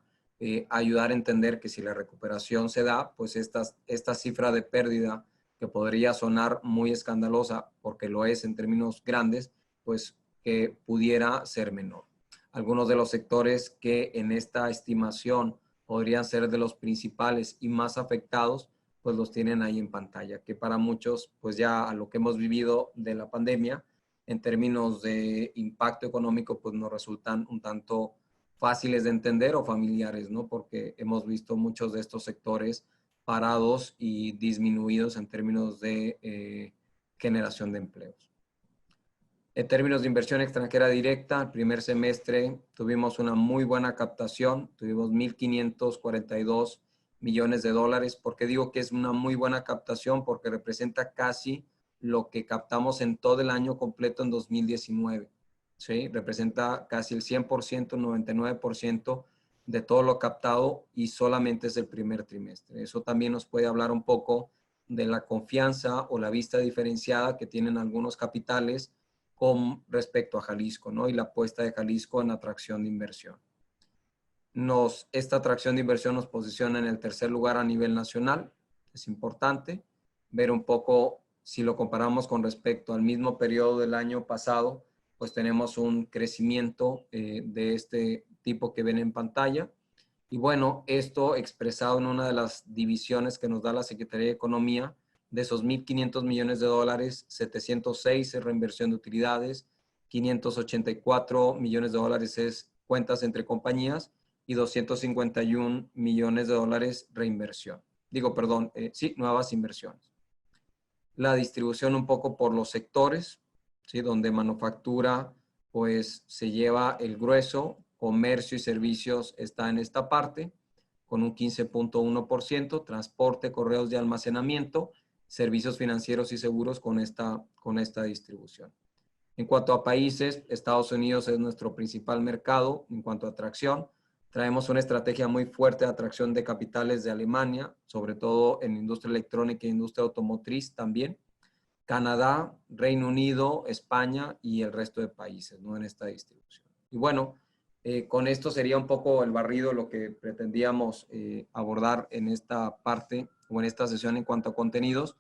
ayudar a entender que si la recuperación se da, pues esta cifra de pérdida que podría sonar muy escandalosa, porque lo es en términos grandes, pues que pudiera ser menor. Algunos de los sectores que en esta estimación podrían ser de los principales y más afectados, pues los tienen ahí en pantalla, que para muchos, pues ya a lo que hemos vivido de la pandemia, en términos de impacto económico, pues nos resultan un tanto fáciles de entender o familiares, ¿no? Porque hemos visto muchos de estos sectores parados y disminuidos en términos de generación de empleos. En términos de inversión extranjera directa, el primer semestre tuvimos una muy buena captación, tuvimos 1,542 millones de dólares. ¿Por qué digo que es una muy buena captación? Porque representa casi lo que captamos en todo el año completo en 2019. ¿Sí? Representa casi el 100%, 99% de todo lo captado y solamente es el primer trimestre. Eso también nos puede hablar un poco de la confianza o la vista diferenciada que tienen algunos capitales con respecto a Jalisco, ¿no? Y la apuesta de Jalisco en atracción de inversión. Esta atracción de inversión nos posiciona en el tercer lugar a nivel nacional. Es importante ver un poco, si lo comparamos con respecto al mismo periodo del año pasado, pues tenemos un crecimiento de este tipo que ven en pantalla. Y bueno, esto expresado en una de las divisiones que nos da la Secretaría de Economía, de esos 1,500 millones de dólares, 706 es reinversión de utilidades, 584 millones de dólares es cuentas entre compañías y 251 millones de dólares reinversión. Sí, nuevas inversiones. La distribución un poco por los sectores, ¿sí? Donde manufactura pues se lleva el grueso, comercio y servicios está en esta parte con un 15.1%, transporte, correos de almacenamiento, servicios financieros y seguros con esta distribución. En cuanto a países, Estados Unidos es nuestro principal mercado en cuanto a atracción. Traemos una estrategia muy fuerte de atracción de capitales de Alemania, sobre todo en industria electrónica e industria automotriz también. Canadá, Reino Unido, España y el resto de países, ¿no? En esta distribución. Y bueno, con esto sería un poco el barrido lo que pretendíamos abordar en esta parte o en esta sesión en cuanto a contenidos.